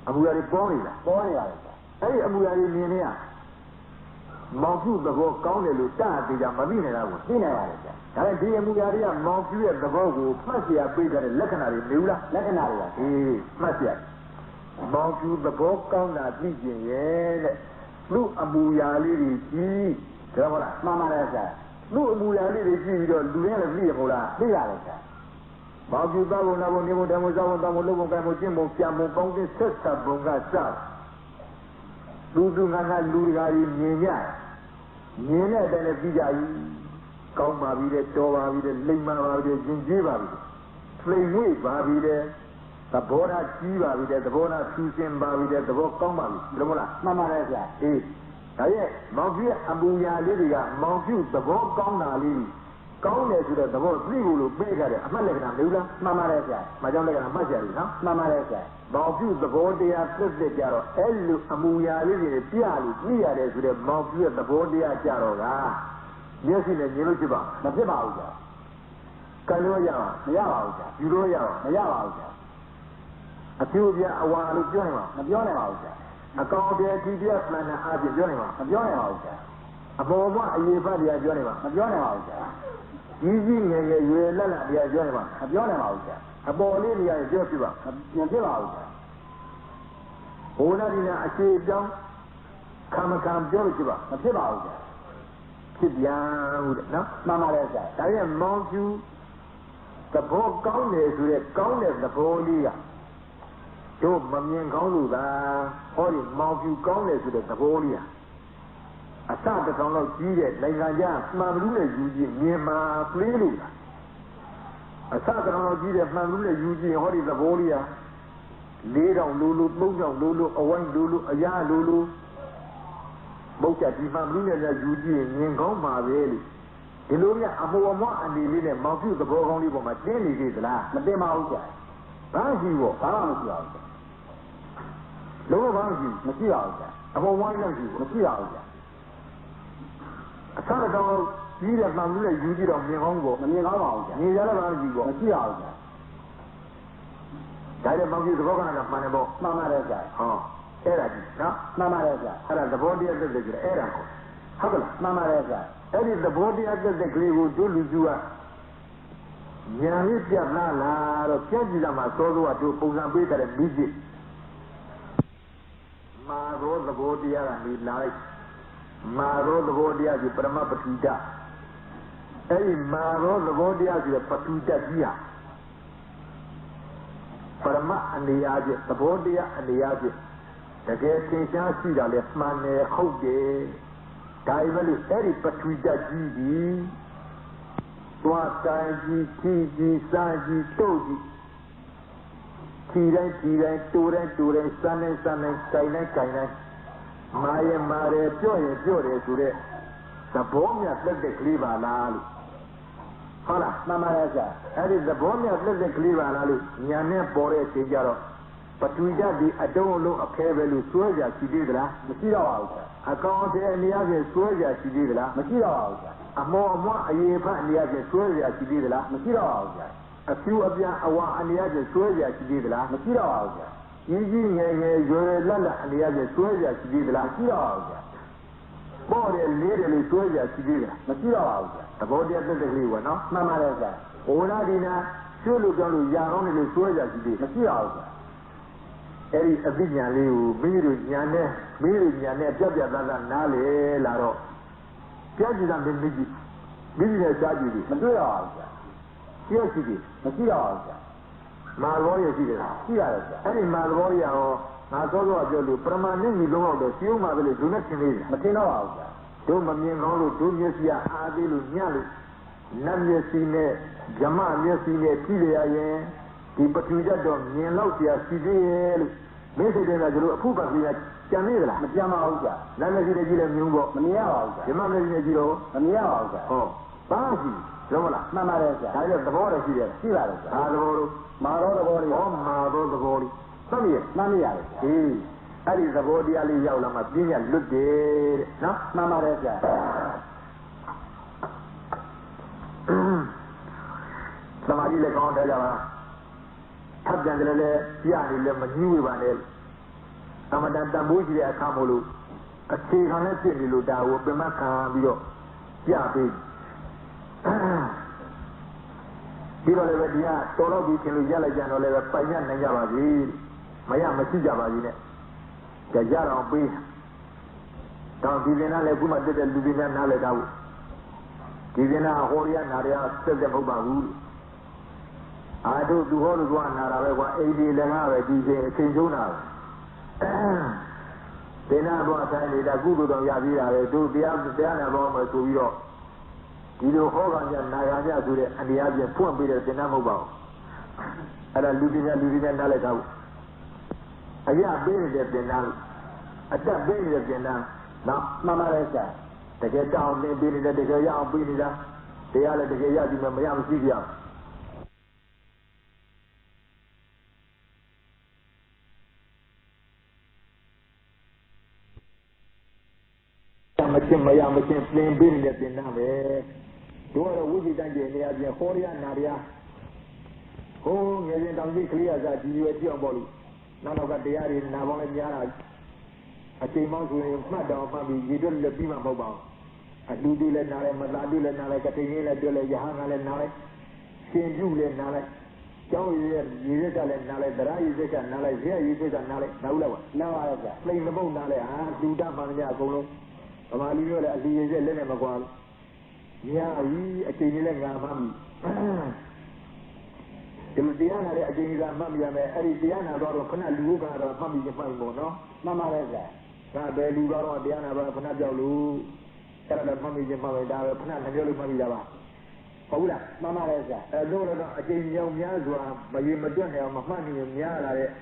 အမှုရာတွေပေါ်နေလားပေါ်နေရတယ်အဲ့ဒီအမှုရာတွေမြင်နေရမောင်ကျူသဘောကောင်းတယ်လို့တတ်သေးကြမသိနိုင်လားကိုသိနိုင်ပါတယ်ဗျာဒါနဲ့ဒီအမှုရာတွေကမောင်ကျူရဲ့သဘောကိုမှတ်เสียပေးတဲ့လက္ခဏာတွေနေဘူးလားလက္ခဏာတွေပါအေးမှတ်เสียမောင်ကျူသဘောကောင်းတာသိကျင်ရဲ့တဲ့လူအမှုရာလေးတွေကြီးဒါဟုတ်လားမှန်ပါတယ်ဗျာလူအမှုရာလေးတွေကြည့်ပြီးတော့လူတွေလည်းသိရမို့လားသိရတယ်ဗျာမောင်ကျူသောဘုံနာဘုံနေဘုံဓမ္မသောဘုံသောဘုံလုံဘုံကံဘုံကျင့်ဘုံပြန်ဘုံပေါင်းတဲ့ဆက်ဆံဘုံကစလူငါလူဓာကြီးမြင်ကြမြင်တဲ့အတိုင်းလည်းပြီးကြပြီကောင်းပါပြီတဲ့တော်ပါပြီတဲ့လိမ္မာပါပြီတဲ့ရင်ကျေးပါပြီဖိမွေ့ပါပြီတဲ့သဘောထားကြီးပါပြီတဲ့သဘောထားဖြူစင်ပါပြီတဲ့သဘောကောင်းပါပြီလို့မလားမှန်ပါတယ်ဗျာအေးဒါရဲ့မောင်ကျူရဲ့အပူညာလေးတွေကမောင်ကျူသဘောကောင်းတာလေးကောင်းတယ်ဆိုတဲ့သဘောသိဖို့လို့ပေးခဲ့တဲ့အမှတ်လက္ခဏာမျိုးလားမှန်ပါတယ်ဗျာမကြောင့်လက္ခဏာမှတ်ကြရည်နော်မှန်ပါတယ်ဗျာမောင်ကျူသဘောတရားသက်သက်ကြတော့အဲ့လိုအမူအရာလေးတွေပြလို့သိရတယ်ဆိုတဲ့မောင်ကျူရဲ့သဘောတရားကြတော့ကမျက်စိနဲ့မြင်လို့ဖြစ်ပါမဖြစ်ပါဘူးဗျာကံလို့ရအောင်မရပါဘူးဗျာယူလို့ရအောင်မရပါဘူးဗျာအကျိုးပြအဝါလို့ပြောနေမှာမပြောနိုင်ပါဘူးဗျာအကောင်အထည်ဒီပြမှန်တဲ့အားဖြင့်ပြောနေမှာမပြောနိုင်ပါဘူးဗျာအပေါ်ဘအရေးဖတ်တရားပြောနေမှာမပြောနိုင်ပါဘူးဗျာကြီးကြီးငယ်ငယ်ရွယ်လက်လက်တရားပြောနေမှာမပြောနိုင်ပါဘူးဗျာအပေါ်လေးတရားပြောဖြစ်ပါမဖြစ်ပါဘူးဗျာဘုရားဒီနာအခြေပြောင်းခံမခံပြောလို့ဖြစ်ပါမဖြစ်ပါဘူးဗျာဖြစ်ပြန်ဟုတ်တယ်နော်မှန်ပါတယ်ဗျာဒါရဲ့မောင်ကျူသဘောကောင်းတယ်ဆိုတဲ့ကောင်းတဲ့သဘောလေးကတို့မမြင်ကောင်းလို့သာဟောဒီမောင်ကျူကောင်းတယ်ဆိုတဲ့သဘောလေးကအစတစ်ကောင်လောက်ကြီးတဲ့နိုင်ငံခြားမှန်ဘူးနဲ့ယူကြည့်မြန်မာကလေးလို့လားအစတစ်ကောင်လောက်ကြီးတဲ့မှန်ဘူးနဲ့ယူကြည့်ဟောဒီသဘောလေးက4000လိုလို3000လိုလိုအဝိုင်းလိုလိုအရာလိုလိုဘုရားဒီမှန်ဘူးနဲ့ယူကြည့်မြင်ကောင်းပါပဲလို့ဒီလိုမြအမောအမအနေလေးနဲ့မောင်ကျူသဘောကောင်းလေးပေါ်မှာတင်းနေသေးသလားမတင်းပါဘူးကြာဘာရှိဘောဘာမှမရှိပါဘူးလုံးဝဘာမရှိမရှိပါဘူးကြာအပေါ်ဝိုင်းလောက်ရှိမရှိပါဘူးကြာအစတော့ကြီးတဲ့မှန်လို့ယူကြည့်တော့မြင်ကောင်းကိုမမြင်ကောင်းပါဘူးကြာနေရလည်းဘာမရှိဘောမရှိပါဘူးကြာဒါလည်းမောင်ကြီးသဘောကလည်းမှန်တယ်ပေါ့မှန်ပါတယ်ကြာဟောအဲ့ဒါကြီးနော်မှန်ပါတယ်ကြာအဲ့ဒါသဘောတရားသက်သက်ကြည့်အဲ့ဒါကိုဟုတ်ကဲ့မှန်ပါတယ်ကြာအဲ့ဒီသဘောတရားသက်သက်ကလေးကိုတို့လူစုကညာလေးပြတ်လာတော့ပြည့်ကြည့်တာမှသောသောကတို့ပုံစံပေးတဲ့မိจิตမာရောသဘောတရားကနေလာလိုက်မာရောသဘောတရားကြီးပရမပတိတအဲ့ဒီမာရောသဘောတရားကြီးပတိတကြီးဟာပရမအနေအားဖြင့်သဘောတရားအနေအားဖြင့်တကယ်သင်ရှားရှိတာလေမှန်တယ်ဟုတ်တယ်ဒါပေမဲ့အဲ့ဒီပတိတကြီးကြီးသွားတိုင်းကြီးခီကြီးစားကြီးတို့ကြီးခီတိုင်းတိုးတိုင်းစမ်းတိုင်းကြိုင်တိုင်းမာရမာရပြော့ရင်ပြော့တယ်ဆိုတဲ့သဘောမြတ်သက်သက်ကလေးပါလားလို့ဟုတ်လားမှန်ပါတယ်ဆရာအဲ့ဒီသဘောမြတ်သက်သက်ကလေးပါလားလို့ညာနဲ့ပေါ်တဲ့အချိန်ကျတော့ပထဝီဓာတ်ဒီအတုံးအလုံးအခဲပဲလို့စွဲကြရှိသေးသလားမရှိတော့ပါဘူးဆရာအကောင်အထည်အနေအချင်းစွဲကြရှိသေးသလားမရှိတော့ပါဘူးဆရာအမောအမွှအရေးဖတ်အနေအချင်းစွဲကြရှိသေးသလားမရှိတော့ပါဘူးဆရာအဖြူအပြန်အဝါအနေအချင်းစွဲကြရှိသေးသလားမရှိတော့ပါဘူးဆရာကြီးကြီးငယ်ငယ်ရွယ်လက်လက်အနေအချင်းစွဲကြရှိသေးသလားမရှိတော့ပါဘူးဆရာပေါ်တယ်လေးတယ်လို့စွဲကြရှိသေးသလားမရှိတော့ပါဘူးဆရာသဘောတရားသက်သက်ကလေးကနော်မှန်ပါတယ်ဆရာဘုရားဒီနာကျွလို့ကြောင်းလို့ရာကောင်းတယ်လို့စွဲကြရှိသေးမရှိတော့ဘူးဆရာအဲ့ဒီအသိဉာဏ်လေးကိုမိမိတို့ဉာဏ်နဲ့ပြတ်သားသားနားလေလာတော့ပြည့်စုံတဲ့မိကြီးမိကြီးနဲ့စားကြည့်ပြီမတွေ့ရပါဘူးဗျာရှိတယ်မရှိတော့ဘူးဗျာမာဘောရရှိတယ်ရှိရတယ်ဗျာအဲ့ဒီမာဘောရရောငါသောသောပြောလို့ပရမဏိကြီးလုံးတော့ရှိဦးမှာပဲလေဒုနဲ့သင်သေးတယ်မသင်တော့ပါဘူးဗျာတို့မမြင်ကောင်းလို့တို့မျက်စိအားသေးလို့ညလို့နတ်မျက်စိနဲ့ဓမ္မမျက်စိနဲ့ကြည့်ရရင်ဒီပထဝီဓာတ်တော့မြင်တော့เสียရှိသေးရဲ့လို့မိစိတ်တွေကတို့အခုပါပြကြံနေသလားမကြံပါဘူးဗျာနတ်မျက်စိနဲ့ကြည့်လည်းမြင်ဖို့မမြင်ရပါဘူးဗျာဓမ္မမျက်စိနဲ့ကြည့်တော့မမြင်ရပါဘူးဗျာဟော Basi, Zola, Mamma Resa, I have the border here. See that? Maro the body, oh, Maro the body. Mamma, that is the body Ali Yalama, Bia, look there. No, Mamma Resa. Somebody like on the Java. Have done the Piani Lemon, new one. Amadan Buji, a Kamulu. A king on a city, Luda, would be Maka, Bio. Yapi. People ever dia, Toro be can yell again or let a Payan and Yavaji, Mayama Sijavaji, the Yara of Bee. Don't give in a Leguma did a Lubina Naledau. Give in a Horia Naria, said the Bobahu. I do hold one Narawa, 80 Lemara, DJ Kinjuna. Then I want to say that Google on Yavira, do the other Roma to York. You know, hold on your Naya to the and the other poor bidder in Namobao. And I'm losing Nalegao. I am buried at the now. I can't bury at the now. Now, Mamma Resa. They get down, they bury that they go out, bury that. They are the Gayadi Mayam Sigia. Mayam plain bury at the now. Do a woozy dungeon near the Horia Naria. Oh, yes, I'm clear that you are your body. None of the area in Navana. I came out to him, Madame, Mammy, you don't let Bima Mobile. I do let Nale, Madadu let Nale, Catina, Dele, Yahana and Nale, Saint Julian Nale, Joey, you let Nale, the Rai, Nale, here you say Nale, now I have playing the bone Nale, I do that Mania Golo. Amalio, as he is a Lena Magual. Yeah, a Kinilang Mammy. Diana, I think that Mammy, Diana, or Pana Luga, or Mammy, no? Mamma Reza. Now, Luga or Diana, or Panajalu, Canada, Mammy, Mamma, Pana, and Yellow Mamma. Paula, Mamma Reza. I gave young Yazwa, but you Madonna, Mammy, and Yara.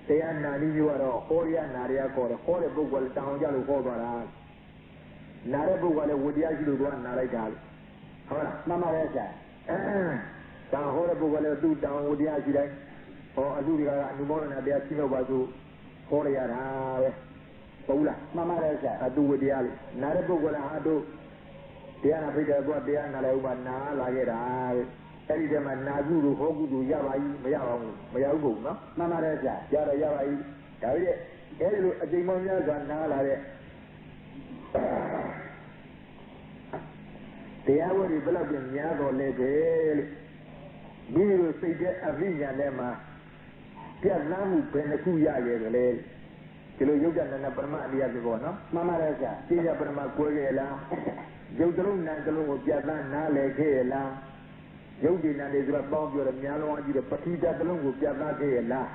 Diana, you are Horia, Naria, or a horrible book, down Yalu Hobara. Narabu, what would you actually do? Naragal. Mamma Reza. Down horrible, what I do down with the accident, or I do the morning at the Asino Bazu, Horia, Paula, Mamma Reza, I do with the alley. Narabu, what I do, Diana Peter, what Diana Laubana, Lagera, every time I Nazu, Hogu, Yavai, Mayago, no? Mamma Reza, Yara Yavai, a demonias and Nala. The hour developed in Yago Level. We will say that a Villa Lema. Pianamu Penacuya, Kilo Yoga and a Burma, the other one, no? Mamma Reza, Tia Burma Quella, Jodron Nagalo, Piadan Nale, Gela, Jodin and the Rabon, your Miano, the Patita Balungu, Piana Gela,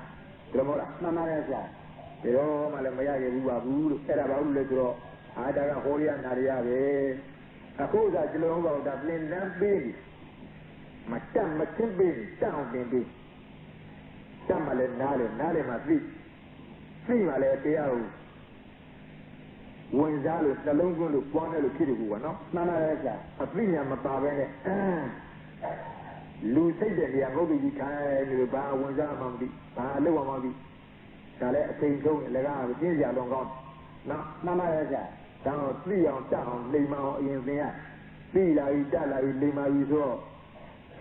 Gramora, Mamma Reza, the Rome, Alamaya, Ruabu, Erabaul, I don't know Horia Naria. I suppose I don't know that name, that baby. My baby, down baby. Tamale Nale, my feet. Free my letter. When Zalo, the Longo, the Quana, the Kiri, no? Mamma Reza, a premium of Pavane. Lou said that they are going to be kind of about one Zamambi, Loamambi. Sale, Saint John, Lega, Virginia, long gone. No, Mamma Reza. Down 3 on town, Lima in there. Villa Itala, Lima Iso.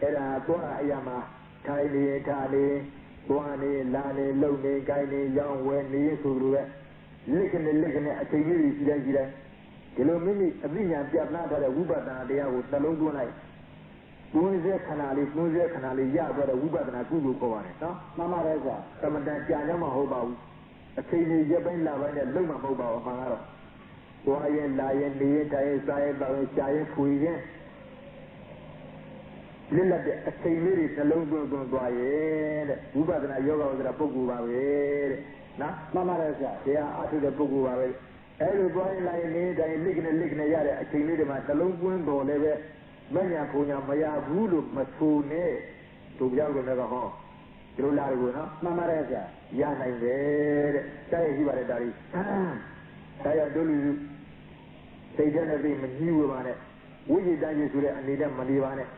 Era Tua Yama, Kaili, Tali, Buani, Lani, Lone, Kaili, Young, Wendy, Suru. Licking a Kiri, Yagira. Kilomini, a Villa, Pianata, Wubata, they are with the Longo night. Muze Canali, Yabba, Wubata, Gulu Koan, no? Mamma Reza, Commandant Yama Hobau. A Kiri, Yaban Lava, and Luma Hobau, Mangaro. Lion, the entire side by a giant Queen. Lilla, a Kiri, a Longo by it. Wubata, Yoga, the Pogu, Mamma Reza, they are out of the Pogu. Every boy lying in a lignant yard, a Kiri, the Longo, never. Manya Punya Maya Bulu Matune to Yago never home. You know, Mamma Reza, Yana in there, Say he was a daddy. Say I do say generally, you on it. ဝိဇ္ဇတကြီးဆိုတဲ့အနေနဲ့မနေပါနဲ့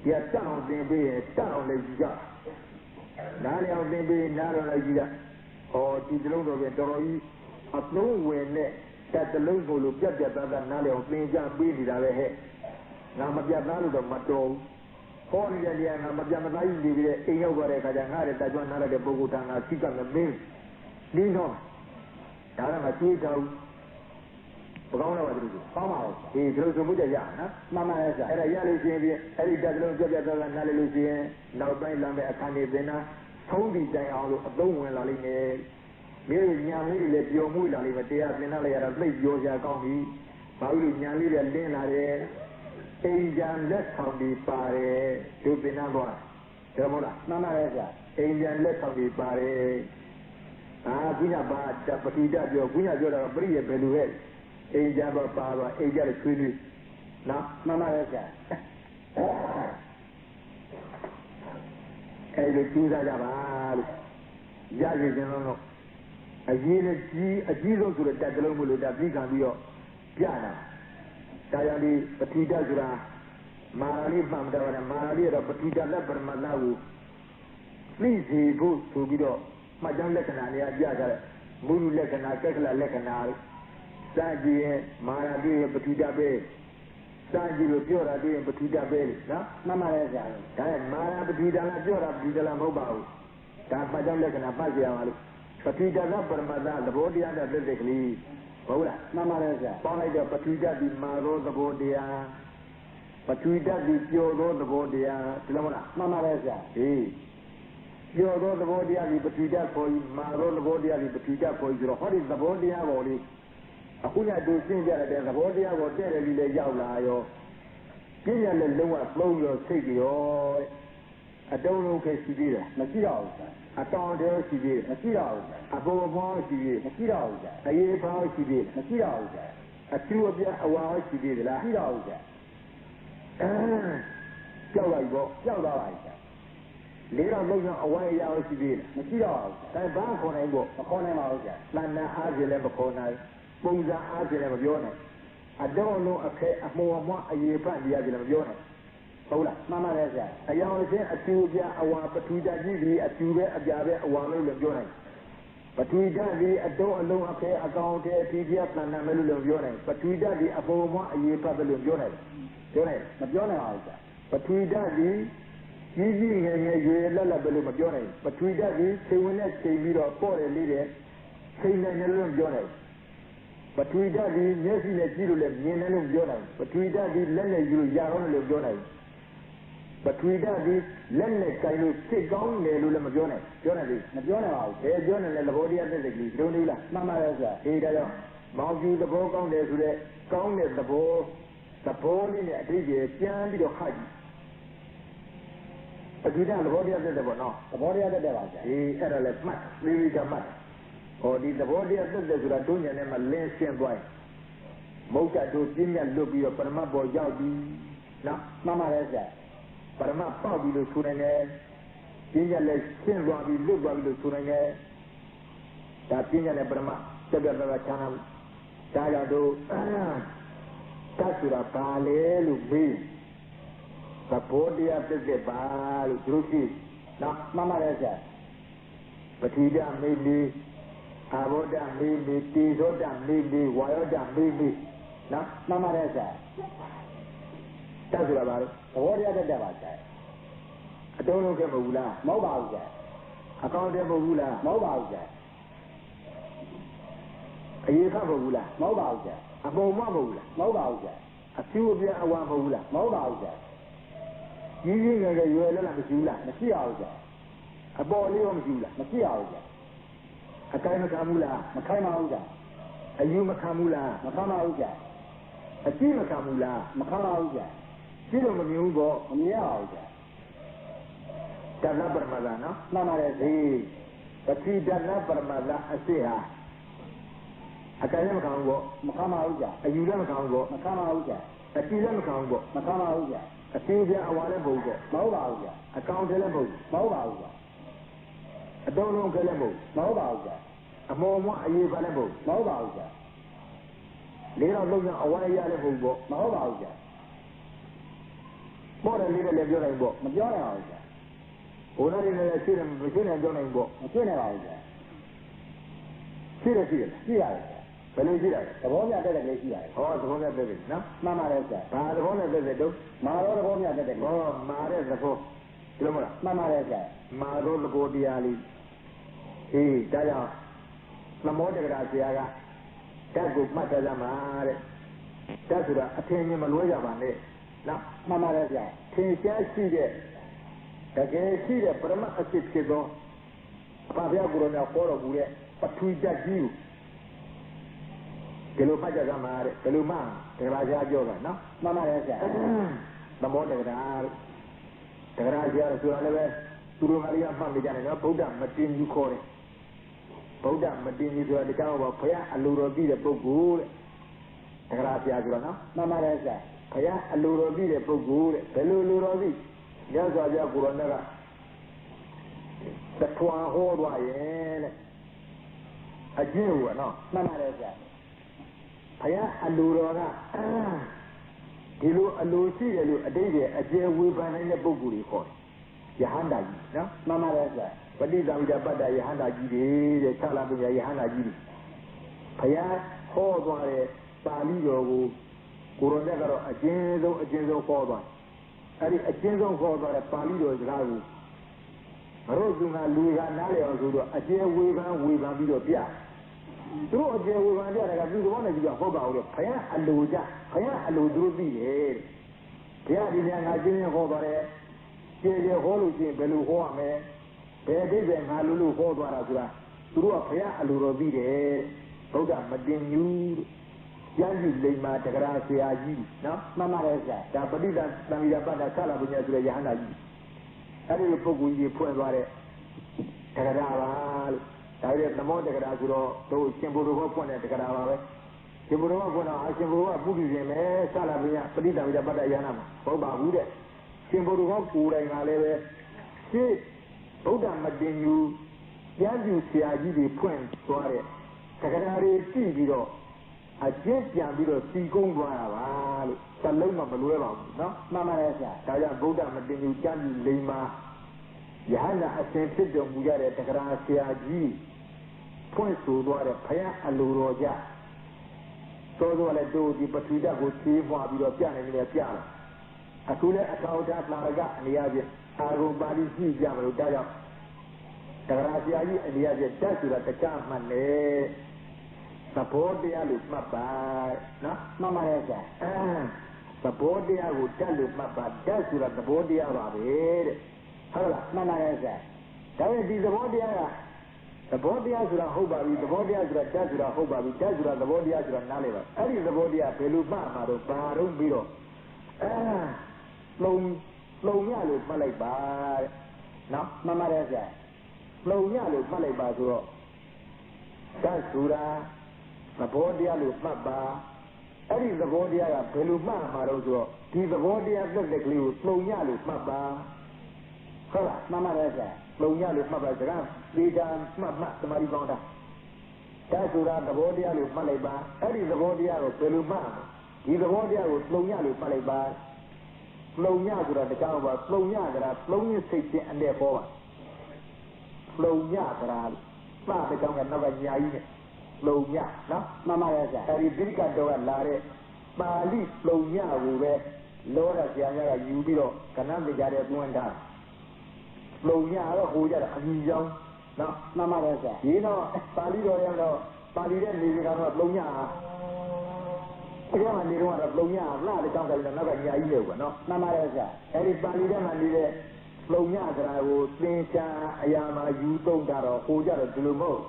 ဒီကတတ်အောင်သင်ပေးရင်တတ်အောင်လည်းကြည့်ကြနားလည်အောင်သင်ပေးနားတော်လည်းကြည့်ကြဟောဒီတလုံးတော်ပဲတော်တော်ကြီးအလုံးဝင်နဲ့တတ်တလုံးကိုလို့ပြတ်ပြတ်သားသားနားလည်အောင်သင်ကြပေးနေတာပဲဟဲ့ငါမပြတ်သားလို့တော့မတော်ဘူးဟောနေတဲ့နေရာငါမပြတ်မသားကြီးနေပြီးတဲ့အိမ်ရောက်သွားတဲ့အခါကျငါတဲ့တကြွနားလိုက်တဲ့ပုဂ္ဂိုလ်ထံကစိတ်ကမမင်းလင်းတော့ဒါကမှတွေးထားဘူးဘကောင်းတော့ပါသူတို့ကောင်းပါဘူးဒီလိုဆိုမှုကြရနော်မှန်ပါရဲ့ဆရာအဲ့ဒါရလို့ရှိရင်ပြအဲ့ဒီတက်ကလုံးကြက်ကြက်သားသားနားလိုက်လို့ရှိရင်နောက်ပိုင်းလာမယ့်အခါနေသင်တာသုံးပြီးတိုင်အောင်လို့အသုံးဝင်လာလိမ့်မယ်မြေညာလေးတွေလည်းပျော်မှုလာလိမ့်မယ်တရားသင်လိုက်ရတာသိပျော်စရာကောင်းပြီဘာလို့ညာလေးတွေလင်းလာတယ်အိမ်ကြံလက်ဆောင်ပြီးပါတယ်ဒုပင်နာဘောတယ်မို့လားမှန်ပါရဲ့ဆရာအိမ်ကြံလက်ဆောင်ပြီးပါတယ်ခုညပါပတိတပြောခုညပြောတာပရိယေဘယ်လိုလဲအိမ်ကြပါပါအိမ်ကြလည်းဆွေးနွေးနော်မှန်ပါရဲ့ဆရာအဲ့လိုကြိုးစားကြပါလို့ရရခြင်းလုံးအရေးနဲ့ကြီးအကြီးဆုံးဆိုတဲ့တက်တလုံးမလို့ဒါပြီးခံပြီးတော့ပြတာဒါကြောင့်ဒီပတိတဆိုတာမာရလေးမှန်တယ်ဗျာမာရလေးတော့ပတိတလက်ပရမတ်ကိုသိစီဖို့ဆိုပြီးတော့မှတ်တမ်းလက္ခဏာတွေကပြကြတယ်မူလူလက္ခဏာကက်ကလလက္ခဏာစကြည့်ရင်မာရတွေ့ရင်ပတိတပဲစကြည့်လို့ပြောတာတွေ့ရင်ပတိတပဲနော်မှန်ပါတယ်ဆရာဒါနဲ့မာရပတိတလားပြောတာပတိတလားမဟုတ်ပါဘူးဒါမှတ်တမ်းလက္ခဏာပတ်ကြရပါလို့ပတိတကပရမတ္ထသဘောတရားနဲ့သိတဲ့ကလေးဟုတ်လားမှန်ပါတယ်ဆရာပေါင်းလိုက်တော့ပတိတဒီမာရောသဘောတရားပတိတဒီပြောသောသဘောတရားဒီလိုမလားမှန်ပါတယ်ဆရာဟေးပြောသောသဘောတရားဒီပတိတခေါ်ပြီးမာရောသဘောတရားဒီပတိတခေါ်ပြီးဆိုတော့ဟောဒီသဘောတရားပေါ်လေးအခုညတို့ရှင်းပြတဲ့သဘောတရားကိုတဲ့တယ်လေးလည်းရောက်လာရောပြည့်ရတဲ့လုံးဝသုံးရောစိတ်ရောအတုံးလုံးခဲရှိသေးတယ်မရှိတော့ဘူးဆရာအတော်တော်ရှိသေးတယ်မရှိတော့ဘူးအပေါ်ပေါ်ရှိသေးတယ်မရှိတော့ဘူးအရေးပေါင်းရှိသေးတယ်မရှိတော့ဘူးအကျိုးအပြအဝါရှိသေးတယ်လားမရှိတော့ဘူးကြောက်လိုက်ပေါ့ကြောက်သွားပါပြီလေးတော့လုံးဝအဝါရအောင်ရှိသေးတယ်မရှိတော့ဘူးဒါဘာခေါ်နိုင်ပေါ့မခေါ်နိုင်ပါဘူးလန္နာအားဖြင့်လည်းမခေါ်နိုင်ပုံစံအားဖြင့်လည်းမပြောနိုင်အတော်လုံးအခဲအမောမအရေးဖတ်တရားဖြင့်လည်းမပြောနိုင်ဟုတ်လားမှန်ပါတယ်ဆရာအယောင်ချင်းအကျူပြအဝါပထူတကြီးဒီအကျူပဲအပြပဲအဝါလို့လည်းပြောနိုင်ပထူတဒီအတော်အလုံးအခဲအကောင်တဲ့အထီးပြတန်တန်ပဲလို့လည်းပြောနိုင်ပထူတဒီအပေါ်မအရေးဖတ်တယ်လို့ပြောနိုင်ပြောနိုင်မပြောနိုင်ပါဘူးဆရာပထူတဒီကြီးကြီးငယ်ငယ်ရွယ်လက်လက်ပဲလို့မပြောနိုင်ပထူတဒီချိန်ဝင်နဲ့ချိန်ပြီးတော့ပေါ့တယ်လေးတယ်ချိန်နိုင်တယ်လို့ပြောနိုင်ပထူတဒီမျက်စိနဲ့ကြည့်လို့လည်းမြင်တယ်လို့ပြောနိုင်ပထူတဒီလက်နဲ့ယူလို့ရအောင်လို့ပြောနိုင်ပထဝီဓာတ်ဒီလက်နဲ့ကြိုင်လို့ဖြစ်ကောင်းတယ်လို့လည်းမပြောနိုင်ပြောနိုင်လေမပြောနိုင်ပါဘူးဘယ်ပြောနိုင်လဲသဘောတရားသိစိတ်ကလေးဒုံနေလားမှန်ပါတယ်ဆရာအေးဒါကြောင့်မောင်ကျူသဘောကောင်းတယ်ဆိုတဲ့ကောင်းတဲ့သဘောလေးနဲ့အတိတ်ကြီးပြန်ပြီးတော့ခတ်ကြည့်ပထဝီဓာတ်သဘောတရားသိတယ်ပေါ့နော်သဘောတရားသိတယ်ပါဆရာအေးအဲ့ဒါလည်းမှတ်ပြီးတော့မှတ်ဟောဒီသဘောတရားသိတယ်ဆိုတာတို့ညာနဲ့မှလင်းရှင်းသွားရင်မௌတ္တတို့ပြင်းမြတ်လွတ်ပြီးတော့ပရမတ်ပေါ်ရောက်ပြီးနော်မှန်ပါတယ်ဆရာပရမတ်ပေါက်ပြီးလို့ဆိုနိုင်တယ်ပြင်းရလဲရှင်းသွားပြီးလွတ်သွားပြီးလို့ဆိုနိုင်တယ်ဒါပြင်းရတဲ့ပရမတ်တက်တက်တာချမ်းသာဒါကြောင့်တို့တတ်ဆိုတာဘာလဲလို့မေးသဘောတရားပြည့်တဲ့ပါလို့သူတို့ကြည့်နော်မှန်ပါတယ်ဆရာပတိဒမေးမေးအာဘောဒမေးမေးတေဇောဒမေးမေးဝါယောဒမေးမေးနော်မှန်ပါတယ်ဆရာတတ်ဆိုတာပါလို့သဘောတရားတက်ပါဆရာအတုံးလုံးခဲ့မဟုတ်ဘူးလားမဟုတ်ပါဘူးဆရာအကောင့်တက်မဟုတ်ဘူးလားမဟုတ်ပါဘူးဆရာအရေးခတ်မဟုတ်ဘူးလားမဟုတ်ပါဘူးဆရာအပုံမဟုတ်ဘူးလားမဟုတ်ပါဘူးဆရာအဖြူအပြအဝါမဟုတ်ဘူးလားမဟုတ်ပါဘူးဆရာကြီးကြီးငယ်ငယ်ရွယ်လက်လာမရှိဘူးလားမရှိပါဘူးဆရာအပေါ်လေးရောမရှိဘူးလားမရှိပါဘူးဆရာအတိုင်းမခံဘူးလားမခံပါဘူးဆရာအယူမခံဘူးလားမခံပါဘူးဆရာအကြည့်မခံဘူးလားမခံပါဘူးဆရာကြည့်လို့မမြင်ဘူးပေါ့မမြင်ရပါဘူးဆရာဓမ္မပရမဇာနော်မှန်ပါတယ်ဒီပတိဓမ္မပရမဇာအစစ်ဟာအကယ်လည်းမခံဘူးပေါ့မခံပါဘူးဆရာအယူလည်းမခံဘူးပေါ့မခံပါဘူးဆရာအကြည့်လည်းမခံဘူးပေါ့မခံပါဘူးဆရာအသေးပြအဝါလည်းမဟုတ်ပေါ့မဟုတ်ပါဘူးဆရာအကောင်ထဲလည်းမဟုတ်မဟုတ်ပါဘူးဆရာအတုံးလုံးကလည်းမဟုတ်မဟုတ်ပါဘူးဆရာအမော်မအရေးပါလည်းမဟုတ်မဟုတ်ပါဘူးဆရာလေးတော့လုံးရအဝါရလည်းမဟုတ်ပေါ့မဟုတ်ပါဘူးဆရာ ပေါ်တယ်လေးလည်းပြောနိုင်ပေါ့မပြောနိုင်ပါဘူးဘုရားရင်းလည်းရှိတယ်မရှိနေပြောနိုင်ပေါ့မရှိနေပါဘူးရှိတယ်ရှိရတယ်ဘယ်လိုရှိတာလဲသဘောမျှတက်တဲ့လေးရှိရတယ်ဟောသဘောမျှတက်တယ်နော်မှန်ပါတယ်ဆရာဘာသဘောနဲ့တက်တဲ့တုံးမာတော့သဘောမျှတက်တယ်ဟောမာတဲ့သဘောဒီလိုမလားမှန်ပါတယ်ဆရာမာတော့သဘောတရားလေးအေးဒါကြောင့်သမောတက္ကရာဆရာကဓာတ်ကိုမှတ်ကြမှာတဲ့ဓာတ်ဆိုတာအထင်ကြီးမလွဲကြပါနဲ့နော်မှန်ပါတယ်ဆရာထင်ရှားရှိတဲ့တကယ်ရှိတဲ့ပရမတ်အစစ်ဖြစ်သောဘာဗျာကိုရောများခေါ်တော်မူတဲ့ပထဝီဓာတ်ကြီးကိုဒီလိုမှတ်ကြမှာတဲ့ဒီလိုမှတက္ကရာဆရာပြောတာနော်မှန်ပါတယ်ဆရာသမောတက္ကရာတက္ကရာဆရာဆိုတာလည်းပဲသူတို့ကလေးကမှတ်မိကြတယ်နော်ဗုဒ္ဓမတင်ကြီးခေါ်တယ်ဗုဒ္ဓမတင်ကြီးဆိုတာဒီကောင်ကဘုရားအလိုတော်ပြည့်တဲ့ပုဂ္ဂိုလ်တဲ့တက္ကရာဆရာဆိုတာနော်မှန်ပါတယ်ဆရာဘုရားအလိုတော်ပြည့်တဲ့ပုဂ္ဂိုလ်တဲ့ဘယ်လိုလိုတော်ပြည့်ညစွာပြကိုရောနဲ့ကတထွာဟောသွားရဲ့တဲ့အကျင့်ကနော်မှန်ပါတယ်ဆရာဘုရားအလိုတော်ကဒီလိုအလိုရှိတယ်လို့အတိတ်ရဲ့အကျယ်ဝေဖန်နေတဲ့ပုဂ္ဂိုလ်တွေခေါ်တယ်ယဟန္တာကြီးနော်မှန်ပါတယ်ဆရာပဋိသမိတပတ္တယဟန္တာကြီးတွေတဲ့၆လပညာယဟန္တာကြီးတွေဘုရားဟောသွားတဲ့ပါဠိတော်ကိုရောနဲ့ကတော့အကျဉ်းဆုံးဟောသွားအဲ့ဒီအကျဉ်းဆုံးဟောသွားတဲ့ပါဠိတော်စကားကိုမတို့ကလူကနားလည်အောင်ဆိုတော့အကျယ်ဝေဖန်ပြီးတော့ပြသူတို့အကျယ်ဝေဖန်ကြတာကသူတော်နဲ့ကြည့်တော့ဟုတ်ပါဘူးလေဘုရားအလိုကြဘုရားအလိုသူတို့သိတယ်ဘုရားဒီနေ့ငါကျင်းဟောသွားတယ်ကျင်းဟောလို့ချင်းဘယ်လိုဟောရမလဲဘယ်အိဗယ်ငါလူဟောသွားတာဆိုတာသူတို့ကဘုရားအလိုတော်သိတယ်ဗုဒ္ဓမတင်ညူကျမ်းကြီးလိမ္မာတက္ကရာဆရာကြီးနော်မှန်ပါတယ်ဆရာဒါပဋိသန္ဓေပတ္တသလပညာဆိုတဲ့ယဟန္တာကြီးအဲ့ဒီပုဂ္ဂိုလ်ကြီးဖွဲ့သွားတဲ့တက္ကရာပါလို့ဒါရဲ့သမောတက္ကရာဆိုတော့တို့ရှင်ဘုရားဖွင့်တဲ့တက္ကရာပါပဲရှင်ဘုရားဖွင့်တော့အရှင်ဘုရားပုဂ္ဂိုလ်ရှင်ပဲသလပညာပဋိသန္ဓေပတ္တယဟန္တာမှာဟုတ်ပါဘူးတဲ့ရှင်ဘုရားကိုယ်တိုင်ကလည်းပဲရှင်းဗုဒ္ဓမတင်ညူကျမ်းကြီးဆရာကြီးတွေဖွင့်သွားတဲ့တက္ကရာတွေကြည့်ပြီးတော့အကျင့်ပြန်ပြီးတော့စီကုန်းသွားတာပါလို့သလုံးမလွဲပါဘူးနော်မှန်ပါတယ်ဆရာဒါကြောင့်ဗုဒ္ဓမတင်ညူကျမ်းကြီးလိမ္မာယဟန္တာအရှင်ဖြစ်တော်မူကြတဲ့တက္ကရာဆရာကြီးဖွင့်ဆိုသွားတဲ့ဘုရားအလိုတော်ကြသောသောလည်းတို့ဒီပထဝီဓာတ်ကိုခြေးပွားပြီးတော့ပြနေတယ်ပြလာအခုလည်းအထောက်အထားလာရအနေအချင်းအာဂုံပါဠိရှိကြမလို့ဒါကြောင့်တက္ကရာဆရာကြီးအနေအချင်းဓာတ်ဆိုတာတခြားမှတ်လေသဘောတရားလို့မှတ်ပါနော်မှန်ပါရဲ့ဆရာသဘောတရားကိုဓာတ်လို့မှတ်ပါဓာတ်ဆိုတာသဘောတရားပါပဲတဲ့ဟုတ်လားမှန်ပါရဲ့ဆရာဒါပေမဲ့ဒီသဘောတရားကသဘောတရားဆိုတာဟုတ်ပါပြီသဘောတရားဆိုတာဓာတ်ဆိုတာဟုတ်ပါပြီဓာတ်ဆိုတာသဘောတရားဆိုတာနားလည်ပါအဲ့ဒီသဘောတရားဘယ်လိုမှမှာတော့ဘာတော့ပြီးတော့လုံရလို့မှတ်လိုက်ပါတဲ့နော်မှန်ပါတယ်ဆရာလုံရလို့မှတ်လိုက်ပါဆိုတော့ဓာတ်ဆိုတာသဘောတရားလို့မှတ်ပါအဲ့ဒီသဘောတရားကဘယ်လိုမှတ်မှာတော့ဆိုတော့ဒီသဘောတရားသက်သက်ကလေးကိုလုံရလို့မှတ်ပါဟုတ်လားမှန်ပါတယ်ဆရာလုံရလို့မှတ်ပါစကားသေချာမှတ်သမာဓိကောင်းတာဓာတ်ဆိုတာသဘောတရားလို့မှတ်လိုက်ပါအဲ့ဒီသဘောတရားကိုဘယ်လိုမှတ်ဒီသဘောတရားကိုလုံရလို့မှတ်လိုက်ပါလုံညဆိုတာတခြားပါလုံညကရာလုံရစိတ်ချင်းအတဲ့ပေါ်ပါလုံညကရာပါတဲ့ကြောင့်ကနောက်ကညာကြီးနဲ့လုံညနော်မှန်ပါရဲ့ဆရာအဲဒီတိကတော်ကလာတဲ့ပါဠိလုံညကိုပဲလောရဆရာများကယူပြီးတော့ကဏ္ဍပြကြတဲ့ပွင့်တာလုံညတော့ဟိုကြတာအမြင်ကြောင်းနော်မှန်ပါရဲ့ဆရာဒီတော့ပါဠိတော်ရတော့ပါဠိတဲ့နေကတော့လုံညဟာအဲ့ဒီမှာနေတော့လုံညလှတဲ့ကြောင်းတိုင်းနောက်ကညာကြီးလေကွာနော်မှန်ပါတယ်ဆရာအဲ့ဒီပါဠိထဲမှာနေတဲ့လုံညကရာကိုသင်္ချာအရာမှာယူသုံးတာတော့ဟိုကြတော့ဒီလိုမဟုတ်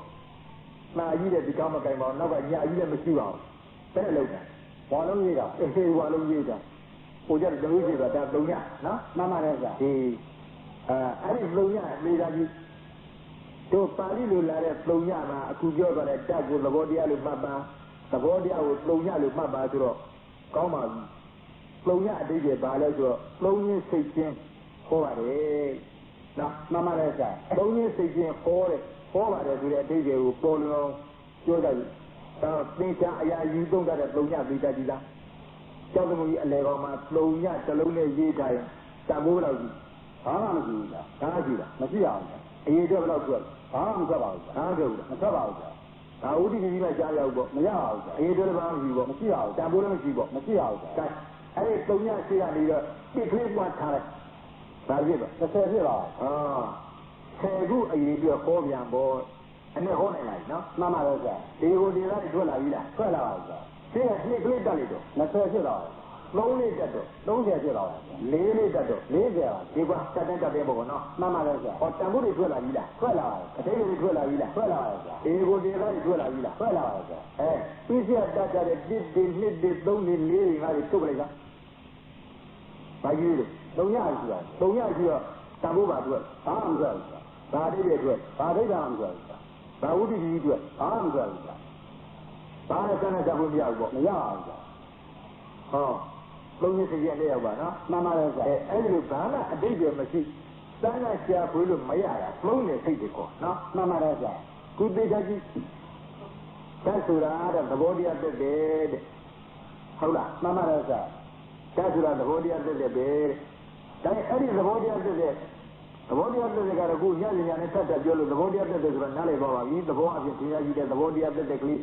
နှာကြီးတဲ့ဒီကောင်းမကင်ပါနောက်ကညာကြီးလည်းမရှိပါဘူးဘယ်နဲ့လောက်တာဝါလုံးကြီးတာအေးဝါလုံးကြီးတာဟိုကြတော့လူကြီးကဒါလုံညနော်မှန်ပါတယ်ဆရာဒီအဲ့ဒီလုံညနေတာကြီးတို့ပါဠိလိုလာတဲ့လုံညမှာအခုပြောသွားတဲ့ဓာတ်ကိုသဘောတရားလို့မှတ်ပါသဘောတရားကိုလုံညလို့မှတ်ပါဆိုတော့ကောင်းပါပြီလုံညအတိတ်ကဘာလဲဆိုတော့လုံရင်းစိတ်ချင်းဟောပါတယ်နော်မှန်ပါတယ်ဆရာလုံရင်းစိတ်ချင်းဟောပါတယ်ဆိုတဲ့အတိတ်ကိုပေါ်လွန်ပြောတတ်ပြီတော့သင်္ချာအရာယူသုံးတဲ့လုံညသိတတ်ကြည်လားကျောင်းသမီးအလဲကောင်မှာလုံညတစ်လုံးနဲ့ရေးထားရင် တန်ဖိုးဘယ်လောက်ကြီးဘာမှမရှိဘူးလားဒါရှိလားမရှိအောင်အရေးတော့ဘယ်လောက်ထွက်ဘာမှမထွက်ပါဘူးဘာမှထွက်ဘူးမထွက်ပါဘူးဒါဥဒိတိကြီးမှကြားရဘူးပေါ့မရပါဘူးအရေးတော့ဘာမှမရှိဘူးမရှိပါဘူးတန်ဖိုးလည်းမရှိပေါ့မရှိပါဘူးဒါအဲ့ဒီ3ညရှိရနေတော့ပြစ်ကလေးပွားထားလိုက်ဒါဖြစ်ပါ30ဖြစ်ပါ10ခုအရေးအတွက်ဟောပြန်ပေါ့အနေဟောနိုင်လားနော်မှန်ပါတော့ဆရာဒီကိုဒီသားတွေထွက်လာပြီလားထွက်လာပါဘူးဆရာရှင်းကနှစ်ကလေးတက်လိုက်တော့20ဖြစ်တော့3လေးတက်တော့30ဖြစ်တော့4လေးတက်တော့40ပါဒီကွာတက်တဲ့ပေါ့နော်မှန်ပါတော့ဆရာဟောတန်ဖို့တွေထွက်လာပြီလားထွက်လာပါအတိတ်တွေထွက်လာပြီလားထွက်လာပါဆရာဒီကိုဒီသားတွေထွက်လာပြီလားထွက်လာပါဆရာပြီးစရတက်တဲ့1တွေ2တွေ3တွေ4တွေ5တွေထုတ်လိုက်တာဘာကြီးလဲ3ညရှိတာ3ညရှိတော့တန်ဖို့ပါအတွက်ဘာမှမထွက်ဘူးဘာတိတွေအတွက်ဘာဒိဋ္ဌာမထွက်ဘူးဘာဝိတ္တိကြီးအတွက်ဘာမှမထွက်ဘူးဘာနဲ့ဆန်းနဲ့တန်ဖို့မရဘူးပေါ့မရအောင်ဟောသုံးရစရက်လေးရောက်ပါနော်မှန်ပါတယ်ဆရာအဲ့ဒီလိုဘာမှအတိတ်တွေမရှိစမ်းကရှာဖွေလို့မရတာလုံးနေစိတ်တွေကောနော်မှန်ပါတယ်ဆရာကုသေချာကြီးတတ်ဆိုတာတဲ့သဘောတရားတက်တယ်တဲ့ဟုတ်လားမှန်ပါတယ်ဆရာတတ်ဆိုတာသဘောတရားတက်တယ်ပဲဒါအဲ့ဒီသဘောတရားတက်တဲ့သဘောတရားတက်တဲ့ကတော့ခုညဉ့်ညနဲ့ထပ်ပြောလို့သဘောတရားတက်တယ်ဆိုတော့နားလည်ပါပါပြီသဘောအပြင်သင်ရရှိတဲ့သဘောတရားတက်တဲ့ကလေး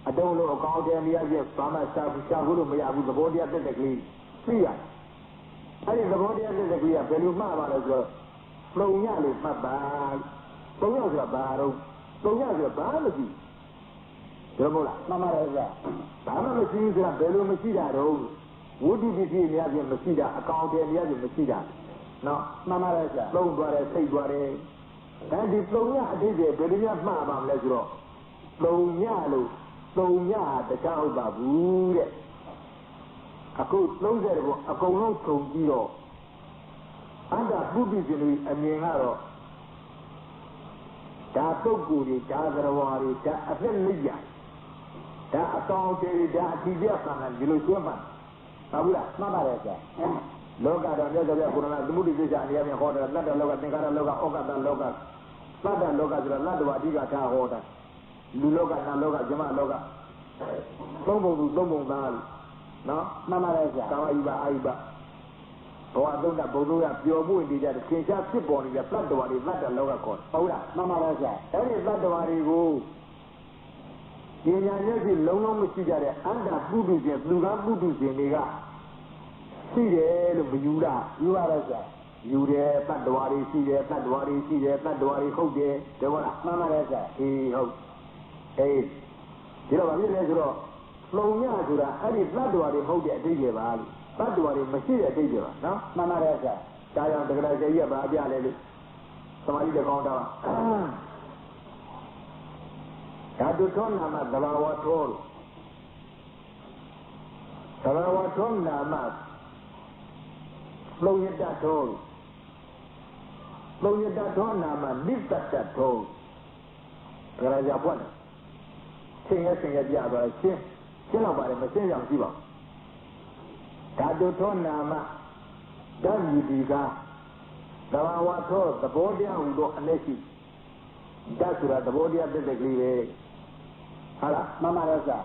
အတုံးလို့အကောင်းတယ်မရပြဘာမှရှာဖို့လို့မရဘူးသဘောတရားတက်တဲ့ကလေးသိရအဲ့ဒီသဘောတရားတက်တဲ့ကလေးကဘယ်လိုမှပါလဲဆိုတော့လုံညလို့မှတ်ပါလုံညဆိုတာဘာတော့လုံညဆိုတာဘာမှမရှိဘူးဟုတ်လားမှန်ပါတယ်ဗျာဘာမှမရှိဘူးဆိုတာဘယ်လိုမရှိတာတော့ဝိတ္တိပစ္စည်းများပြင်မရှိတာအကောင်တယ်များပြင်မရှိတာနော်မှန်ပါတယ်ဗျာလုံသွားတယ်စိတ်သွားတယ်အဲဒီလုံညအတိတ်တွေဘယ်လိုမှမှားပါမလဲဆိုတော့လုံညလို့သုံးညတခြားဟုတ်ပါဘူးတဲ့အခု30ကိုအကုန်လုံးထုံပြီးတော့အန္တပုပ္ပိရှင်တွေအမြင်ကတော့ဒါပုဂ္ဂိုလ်တွေဒါသရဝါတွေဒါအသက်လိပ်ရဒါအကောင်တွေဒါအတိပြဆံတယ်ဒီလိုကျွမ်းမှန်ဟုတ်ဘူးလားမှတ်ပါတယ်ဆရာလောကတော့မြတ်စွာဘုရားကုဏသမုဒိသေချာအရာများဟောတယ်လတ္တလောကသင်္ခါရလောကဩကတလောကသတ္တလောကဆိုတာလတ္တဝအဓိကထားဟောတာလူလောကနာလောကဇမလောကသုံးပုံသူသုံးပုံသားနော်မှန်ပါတယ်ဆရာကာမဤပါအာဤပါဘဝသုံးတာဘုံတို့ကပျော်မှုနေကြတယ်သင်္ချာဖြစ်ပေါ်နေတဲ့သတ္တဝါတွေသတ္တလောကခေါ်ဟုတ်လားမှန်ပါတယ်ဆရာအဲ့ဒီသတ္တဝါတွေကိုဉာဏ်ဉာဏ်မျက်စိလုံးလုံးမရှိကြတဲ့အန္တပုထုရှင်သူကပုထုရှင်တွေကရှိတယ်လို့မယူတာယူရတယ်ဆရာယူတယ်သတ္တဝါတွေရှိတယ်သတ္တဝါတွေရှိတယ်သတ္တဝါတွေဟုတ်တယ်တကယ်လားမှန်ပါတယ်ဆရာအေးဟုတ်ဒီတော့ဗာပြည့်လဲဆိုတော့လုံညဆိုတာအဲ့ဒီသတ္တဝါတွေဟုတ်တဲ့အတိတ်တွေပါလို့သတ္တဝါတွေမရှိတဲ့အတိတ်တွေပါနော်မှန်ပါတယ်ဆရာဒါကြောင့်တက္ကရာကြီးကဗာပြလဲလို့သမာဓိတကောင်းတာဓာတုထောနာမသဘာဝထောသဘာဝထောနာမလုံညတထောလုံညတထောနာမနိတ္တတထောတက္ကရာကြီးပွင့်ဆင်းရဲပြသွားရှင်းတော့ပါတယ်မရှင်းအောင်ကြည့်ပါဓာတုထောနာမဓာတ်ဒီကသဘာဝထောသဘောတရားဟူသောအလက်ရှိဓာတ်ဆိုတာသဘောတရားတက်ကလေးပဲဟုတ်လားမှန်ပါတယ်ဆရာ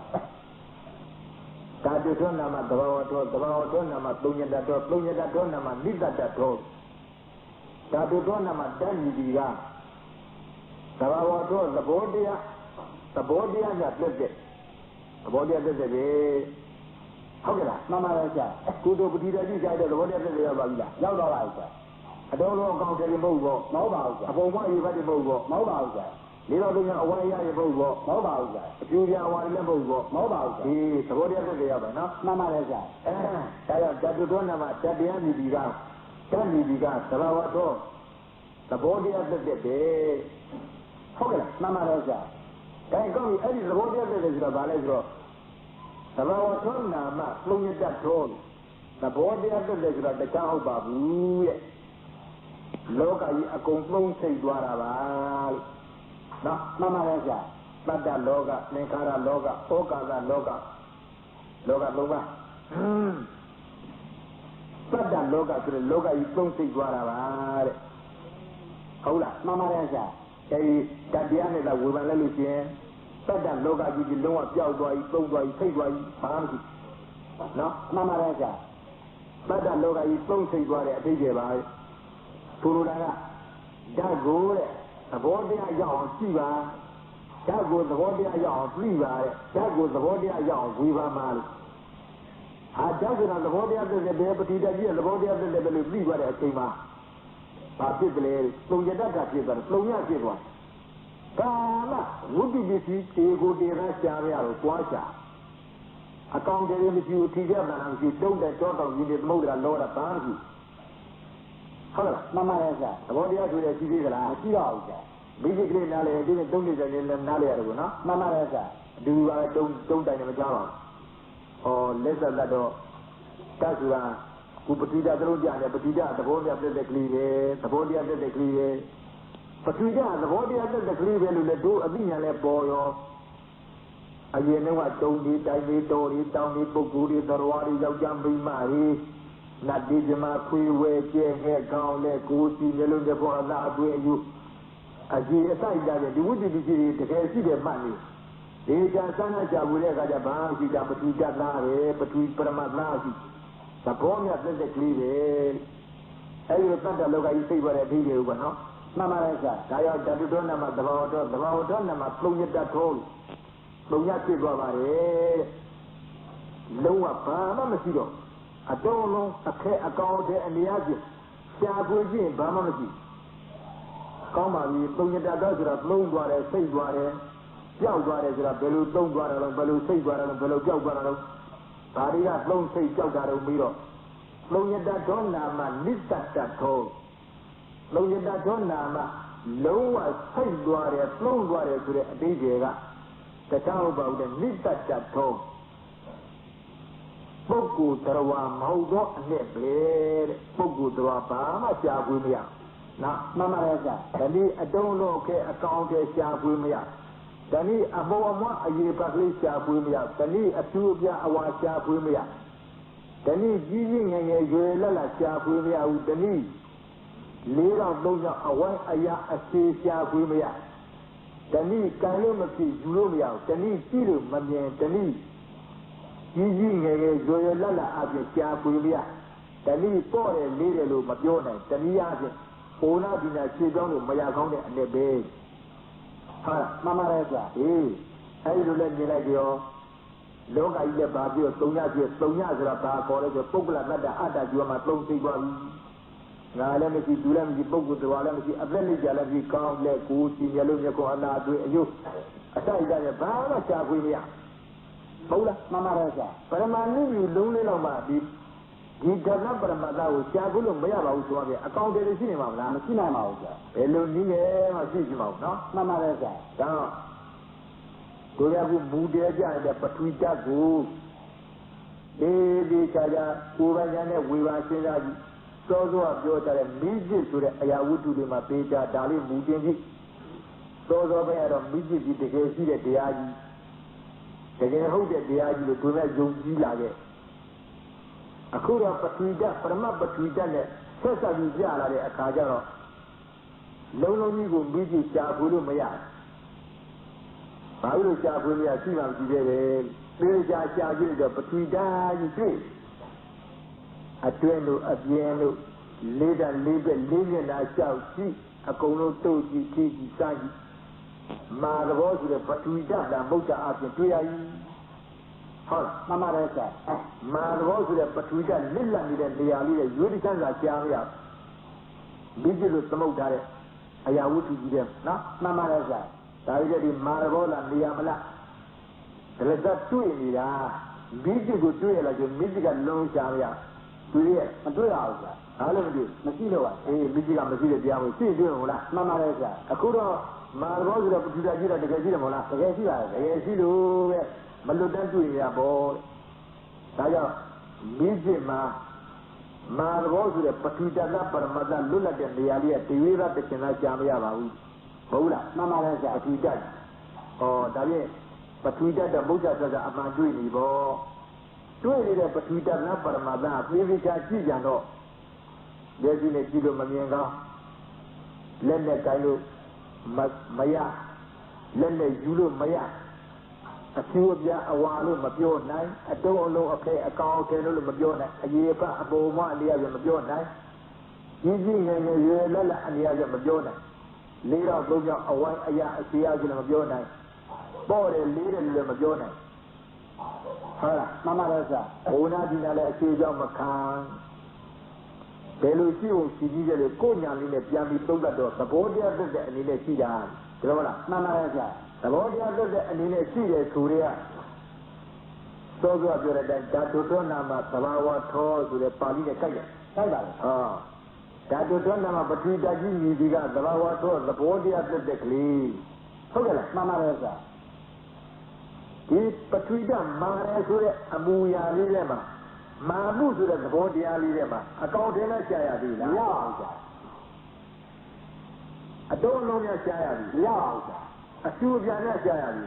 ဓာတုထောနာမသဘာဝထောနာမသုံးညတထောနာမနိတ္တတထောဓာတုထောနာမဓာတ်ဒီကသဘာဝထောသဘောတရားညတက်တဲ့သဘောတရားတက်တယ်ဟုတ်ကဲ့လားမှန်ပါရဲ့ဆရာကုသိုလ်ပတိတကြီးကြိုက်တဲ့သဘောတရားတက်ရောက်ပါပြီလားရောက်တော့ပါပြီဆရာအတော်လုံးအကောင့်တယ်မဟုတ်ဘူးမဟုတ်ပါဘူးဆရာအပုံမရေးဖတ်တယ်မဟုတ်ဘူးမဟုတ်ပါဘူးဆရာလေးတော်လုံးအဝါရရမဟုတ်ဘူးမဟုတ်ပါဘူးဆရာအပြူပြအဝါရလည်းမဟုတ်ဘူးမဟုတ်ပါဘူးဆရာဒီသဘောတရားတက်ရောက်ပါနော်မှန်ပါရဲ့ဆရာဒါကြောင့်ဓာတုတော်နာမှာဓာတ်တရားမြည်ဒီကဓာတ်မြည်ဒီကသဘာဝတော်သဘောတရားတက်တဲ့ဟုတ်ကဲ့လားမှန်ပါရဲ့ဆရာဒါကောင်းပြီအဲ့ဒီသဘောတရားတက်တယ်ဆိုတော့ဗာလဲဆိုတော့သဘာဝထောနာမလုံရတတ်ထောသဘောတရားတက်တယ်ဆိုတော့တခြားဟုတ်ပါဘူးရဲ့လောကကြီးအကုန်လုံးစိတ်သွားတာပါလို့နော်မှန်ပါရဲ့ဆရာတတ္တလောကသင်္ခါရလောကဩကာသလောကသုံးပါတတ္တလောကဆိုတဲ့လောကကြီးသုံးစိတ်သွားတာပါတဲ့ဟုတ်လားမှန်ပါရဲ့ဆရာအဲဒီတတရားနဲ့သာဝေဖန်လိုက်လို့ရှိရင်တတ္တလောကကြီးဒီလုံးဝပျောက်သွားပြီသုံးသွားပြီစိတ်သွားပြီဘာမှမရှိနော်မှန်ပါရဲ့ဆရာ တတ္တလောကကြီးသုံးစိတ်သွားတဲ့အတိတ်တွေပါသူတို့ကဓာတ်ကိုတဲ့သဘောတရားရောက်အောင်ကြည့်ပါဓာတ်ကိုသဘောတရားရောက်အောင်ပြိပါတဲ့ဓာတ်ကိုသဘောတရားရောက်အောင်ဝေပါမှာလို့ဟာဓာတ်ကသဘောတရားတဲ့ဘယ်ပတိတကြီးသဘောတရားတဲ့ဘယ်လိုပြိပါတဲ့အချိန်မှာဘာဖြစ်ကလေးသုံးရတတ်တာဖြစ်သွားတယ်သုံးရဖြစ်သွားကာမဝိတ္တိပစ္စည်းတေကိုတေရရှားရတော့တွားရှာအကောင်တည်းမရှိဘူးထိကြတာမရှိတုံးတဲ့ကြောတောင်ကြီးတွေသမုဒ္ဒရာလောတာဘာမရှိဟုတ်လားမှန်ပါရဲ့ဆရာသဘောတရားဆိုတဲ့ရှိသေးသလားမရှိတော့ဘူးဆရာမိจิตကလေးနားလေဒီနေ့တုံးနေတယ်လည်းနားလေရတယ်ကွနော်မှန်ပါရဲ့ဆရာအတူပါတုံးတိုင်နေမကြောက်ပါဘူးလက်ဆက်လက်တော့တတ်ဆိုတာကုပတိတာသလုံးကြတယ်ပတိတာသဘောတရားတက်တဲ့ကလေးပဲသဘောတရားတက်တဲ့ကလေးပဲပတိတာသဘောတရားတက်တဲ့ကလေးပဲလို့လည်းတို့အသိဉာဏ်လည်းပေါ်ရောအရင်တော့တုံးဒီတိုင်ဒီတော်ဒီတောင်းဒီပုဂ္ဂိုလ်ဒီတော်ဝါဒီယောက်ျားမိန်းမတွေနတ်ဒီဇမခွေဝဲကျဲခဲ့ကောင်းလဲကိုယ်စီမျိုးလုံးတဲ့ပေါ်အသာအတွေ့အယူအကြည့်အစိုက်ကြတဲ့ဒီဝိတ္တိပစ္စည်းတွေတကယ်ရှိတယ်မှတ်နေဒီကံစမ်းကြဘူးတဲ့အခါကျဘာရှိတာပတိတတ်လားပဲပတိပရမတ်လားရှိသဘောမြတ်တဲ့ကလေးပဲအဲဒီတတ္တလောကကြီးသိသွားတဲ့အဓိပ္ပာယ်ဥပ္ပနော်မှန်ပါရဲ့ဆရာဒါရောက်ဓာတုတော်နာမှာသဘာဝတော်နာမှာသုံးရတတ်တော်သုံးရဖြစ်သွားပါတယ်လုံးဝဘာမှမရှိတော့အတော်လုံးအခက်အကောင်းတဲ့အလျားကြီးရှားပွေးခြင်းဘာမှမရှိကောင်းပါပြီသုံးရတတ်တော့ဆိုတော့လုံးသွားတယ်စိတ်သွားတယ်ကြောက်သွားတယ်ဆိုတာဘယ်လိုသုံးသွားတယ်လဲဘယ်လိုစိတ်သွားတယ်လဲဘယ်လိုကြောက်သွားတယ်လဲဒါတွေကသုံးစိတ်ကြောက်တာတော့ပြီးတော့သုံးရတဒေါနာမနိစ္စတထောသုံးရတဒေါနာမလုံးဝစိတ်သွားတယ်သုံးသွားတယ်ဆိုတဲ့အတိတ်တွေကတခြားဘာလို့လဲနိစ္စတထောပုဂ္ဂိုလ်တော်ဝါမဟုတ်တော့အနှစ်ပဲတဲ့ပုဂ္ဂိုလ်တော်ဘာမှရှားပွေးမရနော်မှန်ပါရဲ့ဆရာဒါဒီအတုံးလို့ခဲအကောင်ခဲရှားပွေးမရတနည်းအမောအမအရေးပတ်လေးရှားပွေးမရတနည်းအထူးအပြအဝါရှားပွေးမရတနည်းကြီးကြီးငယ်ငယ်ရွယ်လက်လက်ရှားပွေးမရဘူးတနည်းလေးတော့သုံးတော့အဝိုင်းအရာအစီရှားပွေးမရတနည်းကံလို့မဖြစ်ယူလို့မရဘူးတနည်းကြည့်လို့မမြင်တနည်းကြီးကြီးငယ်ငယ်ရွယ်လက်လက်အပြင်ရှားပွေးမရတနည်းပေါ့တယ်လေးတယ်လို့မပြောနိုင်တနည်းအားဖြင့်ဘုနာဒီနာခြေကြောင်းလို့မရကောင်းတဲ့အနည်းပဲဟာမှန်ပါတယ်ကြာအဲဒီလိုလဲမြင်လိုက်ကြောလောကကြီးလည်းဘာပြောသုံးရဆိုတာဘာခေါ်လဲဆိုပုဂ္ဂလတ္တအတ္တကျွမ်းမှာသုံးသိသွားပြီငါလည်းမရှိသူလည်းမရှိပုဂ္ဂိုလ်တော်လည်းမရှိအသက်လေးကြလည်းမရှိကောင်းလက်ကိုယ်စီမျက်လုံးမျက်ခုံးအနာတွေ့အယုတ်အတိုက်ကြတယ်ဘာမှရှားခွေးမရဟုတ်လားမှန်ပါတယ်ကြာပရမဏိယူလုံးလေးတော့မှဒီဓမ္မပရမတ္တကိုရှားခွေးလို့မရပါဘူးဆိုတော့အကောင်တည်းရှိနေမှာမလားမရှိနိုင်ပါဘူးကြာဘယ်လိုနည်းနဲ့မှရှိရှိမအောင်နော်မှန်ပါတယ်ကြာဒါတို့ရဘူးမူတဲကြတဲ့ပထဝီဓာတ်ကိုဒီချာချာကိုယ်ပိုင်ဉာဏ်နဲ့ဝေဘာစဉ်းစားပြီးစောစောပြောကြတဲ့မိจิตဆိုတဲ့အရာဝတ္ထုတွေမှာပေးကြဒါလေးမူတင်ကြည့်စောစောပဲကတော့မိจิตဒီတကယ်ရှိတဲ့တရားကြီးတကယ်ဟုတ်တဲ့တရားကြီးလို့သူကယုံကြည်လာခဲ့အခုတော့ပထဝီဓာတ်ပရမပထဝီဓာတ်နဲ့ဆက်ဆက်ပြီးပြလာတဲ့အခါကျတော့လုံးလုံးကြီးကိုမိจิตရှားဖို့လို့မရဘာလို့ရှားခွင့်ရရှိမှမရှိသေးပဲသေချာရှားကြည့်တော့ပထဝီဓာတ်ကြီးတွေ့အတွင်းလို့အပြင်လို့လေးဓာတ်လေးဘက်လေးမျက်နှာလျှောက်ကြည့်အကုန်လုံးတုတ်ကြည့်ကြည့်စားကြည့်မာသဘောဆိုတဲ့ပထဝီဓာတ်တာမုတ်တာအပြင်တွေ့ရည်ဟုတ်မှန်ပါတယ်ဆရာမာသဘောဆိုတဲ့ပထဝီဓာတ်လစ်လပ်နေတဲ့နေရာလေးရဲ့ရွေးတိကန်းစာကြားမရမိจิตလို့သမုတ်ထားတဲ့အရာဝတ္ထုကြီးတဲ့နော်မှန်ပါတယ်ဆရာဒါကြတဲ့မာရဘောလာနေရာမလားဒါလည်းတွေ့နေတာမိจิตကိုတွေ့ရလားကျမိจิตကလုံးရှားရတွေ့ရမတွေ့ရဘူးကွာဘာလို့မတွေ့မရှိတော့ပါမိจิตကမရှိတဲ့တရားကိုသိတွေ့မလားမှန်ပါတယ်ကွာအခုတော့မာရဘောဆိုတော့ပထူတာကြီးတော့တကယ်ရှိတယ်မဟုတ်လားတကယ်ရှိပါတယ်တကယ်ရှိလို့ပဲမလွတ်တမ်းတွေ့ရပေါ့ဒါကြောင့်မိจิตမှာမာရဘောဆိုတဲ့ပထူတာကပရမတ္တလွတ်လပ်တဲ့နေရာလေးကတဝေရတခြင်းသာရှားမရပါဘူးဟုတ်လားမှန်ပါတယ်ဆရာပထဝီဓာတ်ဒါဖြင့်ပထဝီဓာတ်တော့ဘုရားဆိုတာအမှန်တွေ့နေပေါ့တွေ့နေတဲ့ပထဝီဓာတ်နဲ့ပရမတ္တပြေးပြေးချာကြည့်ကြတော့လက်ရှိနဲ့ကြည့်လို့မမြင်ကောင်းလက်နဲ့ကိုင်းလို့မရလက်နဲ့ယူလို့မရ a few of ya a while of your night, a don't know a pay a call to of your night, a year above 1 year of your night. Using a year lella and years of your night. Later of a white a year a year of your night. Boy, a leader of your night. Mama Rosa, Ona Dinala, a series of Macan. Belusi, she needed a conya in a Yami Togato, the body of the Anina Sida. Mama Rosa, the body of the Anina Sida, Korea. So you are that Datutonama, Sawawa, Tor to the Palina Kaya. Datutonama, but we got you, the Sawawa, Tor, the body of the Declay. Mama Rosa. Patwida, Mara, Amuya Lima, Mamu to the body Lima, a container Shayadi, I don't know your Shayadi, a few of your Shayadi,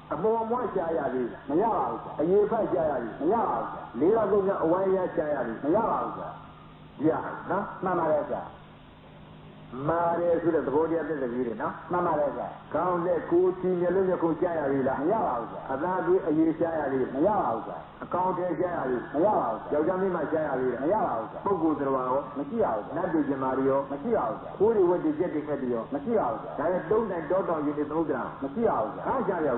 a more Shayadi, a year by Shayadi, Lila Luna away Shayadi, yeah, Mama. Mare to the body of the Virina, Mama Reza. Count the cool senior Lucia Villa, Azabi, a year Shayari, a count a Shayari, Yogami Mashayari, Pogu Drawao, Machia, Nabi Mario, Machia, who would be getting Medio, Machia, I don't and don't on you in the ground, Machia, Hajayo,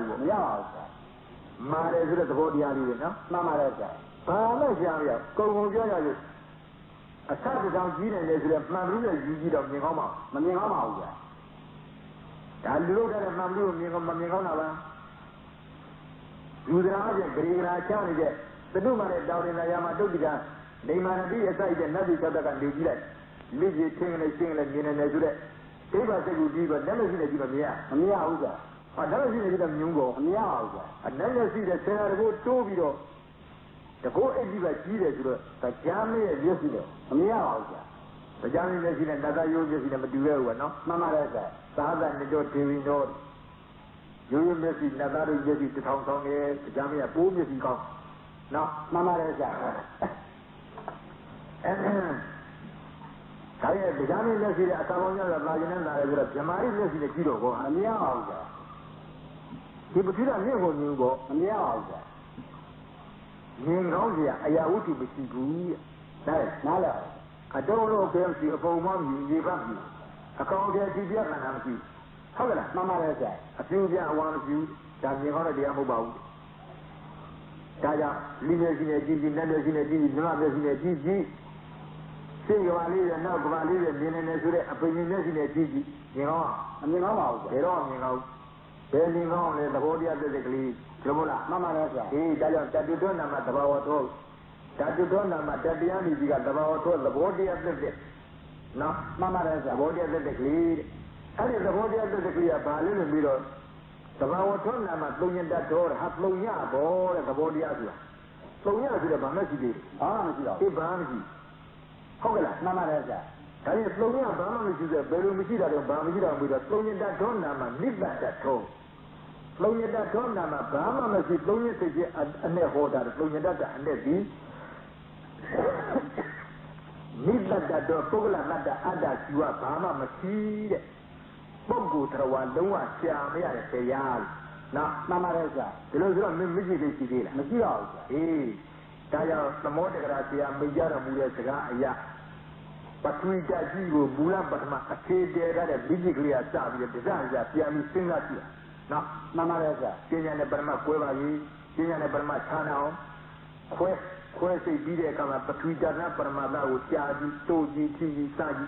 Mare to the body of Virina, Mama Reza. Mama Sharia, go a Saturday down here and there's a Mamma you of Mingoma, Mamma. I look at a Mamma Mingona. You the Raja, Green County, the Duman down in Yamaduga, they might be a side and nothing other than do that. Live your king and a single and yin and do that. They must say you give a never seen a given Mia, I never seen a given Mungo, I never see the Senator Tobio. The go everywhere, the Jammy and yesterday. The Jammy machine and Nada uses in a material, no? Mama Reza, Sada and the door TV note. You message Nada uses the town song, the Jammy a poor missing cough. No, Mama Reza. The Jammy message at Tavonia, the Lagina, the Jamari message a kilo, and the hour. He put it on you go, and the hour. Ningosia, Ayauti, Bishi, Nala. I don't know if you for one you give up you. I call there to be a you. However, Mamma Reza, a few years one of you, that you already have about. Taya, leaders in a GG, members in a GG, brothers in a GG. Say you are leader, now go on leader, then a opinion in a GG. You know, and you know, they're on, you know. Turning on the body of the decree. Mama Reza. He doesn't that you don't know about all. That you don't know about Tatiani, you got about all the body of the day. No, Mama Reza, the body of the decree. And if the body of the decree are Balin and Miro, the Bawaton, I'm not doing that door, Haploya, or the body of you. So we are to the Bamasi. Bamasi. Hogala, Mama Reza. And if Loya Bamasi is a very Mishida, Bamida with a Sloyan that don't know, live back that home. Sloyan that don't know, Bama must be Sloyan and their water, Sloyan that and their bee. Live back that door, Pogola, not the other, you are Bama Machine. Bogu Trawan, the one, Shamia, Sayal. Now, Mama Reza, the Lozra Mimiji, Machia, eh, Taya, the Motogracia, Mijara Muya, but we got you, Bulam, but I say there a physically a job, the design that Yami Singapore. Now, Mama Reza, Kenya Burma Cueva, Kenya Burma Channel, Quest a video come up, but we got not Burma with Yaji, Toji, TV, Sagi,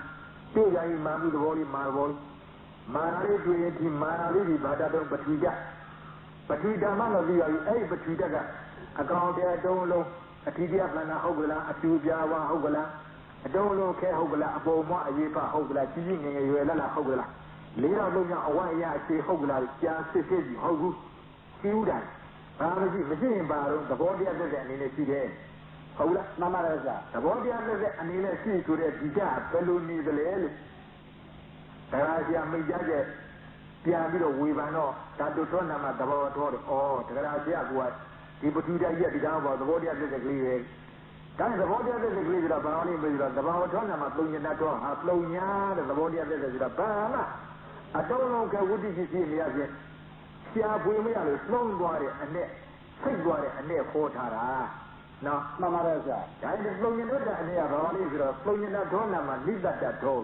Toya, Mamu, the Holy Marvel, Mara, Mara, but we got. But we don't know the A, but we got a count there, don't know, a TDF and a Hogula, a Tujawa Hogula. I don't know care Hogla, a Boma, a Yepa Hogla, Jing, and you Lala Hogla. Later, looking away, I say Hogla, just to say, Hogu, Sudan. Machine Barrow, the body of the in a city. Hogla, Mama Reza, the body of the and in a city to the Pija, Peluni, the Lel. Tarasia Mijaja, Piamino, Wivano, Tadutona, the Bawator, or Tarasia, what? People to the year down about the body of the Clear. That's the body of the degree of the body with the Bawaton, I'm flowing that one, I'm flowing out, and the body of the Bana. I don't know what did you see me as yet. ရှားပွေမရလို့သုံးသွားတဲ့အနဲ့စိတ်သွားတဲ့အနဲ့ခေါ်ထားတာနော်မှန်ပါတယ်ဆရာဒါနဲ့သုံးညတ်တဲ့အနဲ့ကဘာလို့ဆိုတော့သုံးညတ်တော်နာမှာလိတ္တတတော်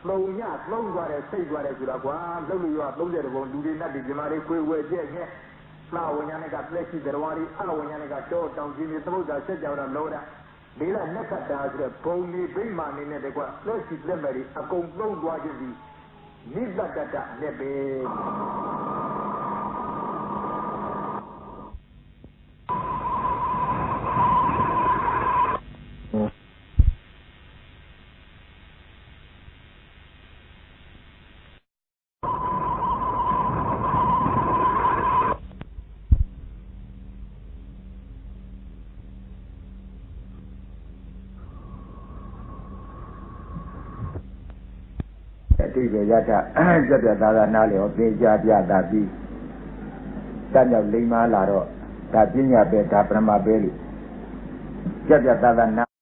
သုံးညသုံးသွားတဲ့စိတ်သွားတဲ့ဆိုတော့ကွာလုံးလို့ရော30ဘုံလူတွေနဲ့ဒီမှာလေးခွေဝဲကျက်ငဲ့လာဝညာနဲ့ကလက်ရှိတော်ဝါရီအဝညာနဲ့ကတော့တောင်ကြီးနေသမုဒ္ဒရာဆက်ကြောင်တော့လောတာလေးလာနက်ကတာဆိုတဲ့ဘုံဒီဗိမာန်နေနဲ့တကွလက်ရှိလက်မဲ့အကုန်သုံးသွားခြင်းဒီနိတ္တတနဲ့ပဲတိကျရတ္ထပြတ်ပြတ်သားသားနားလည်အောင်သင်ကြားပြတာပြီးတတ်မြောက်လိမ္မာလာတော့ဒါပညာပဲဒါပရမပဲလို့ပြတ်ပြတ်သားသားနာ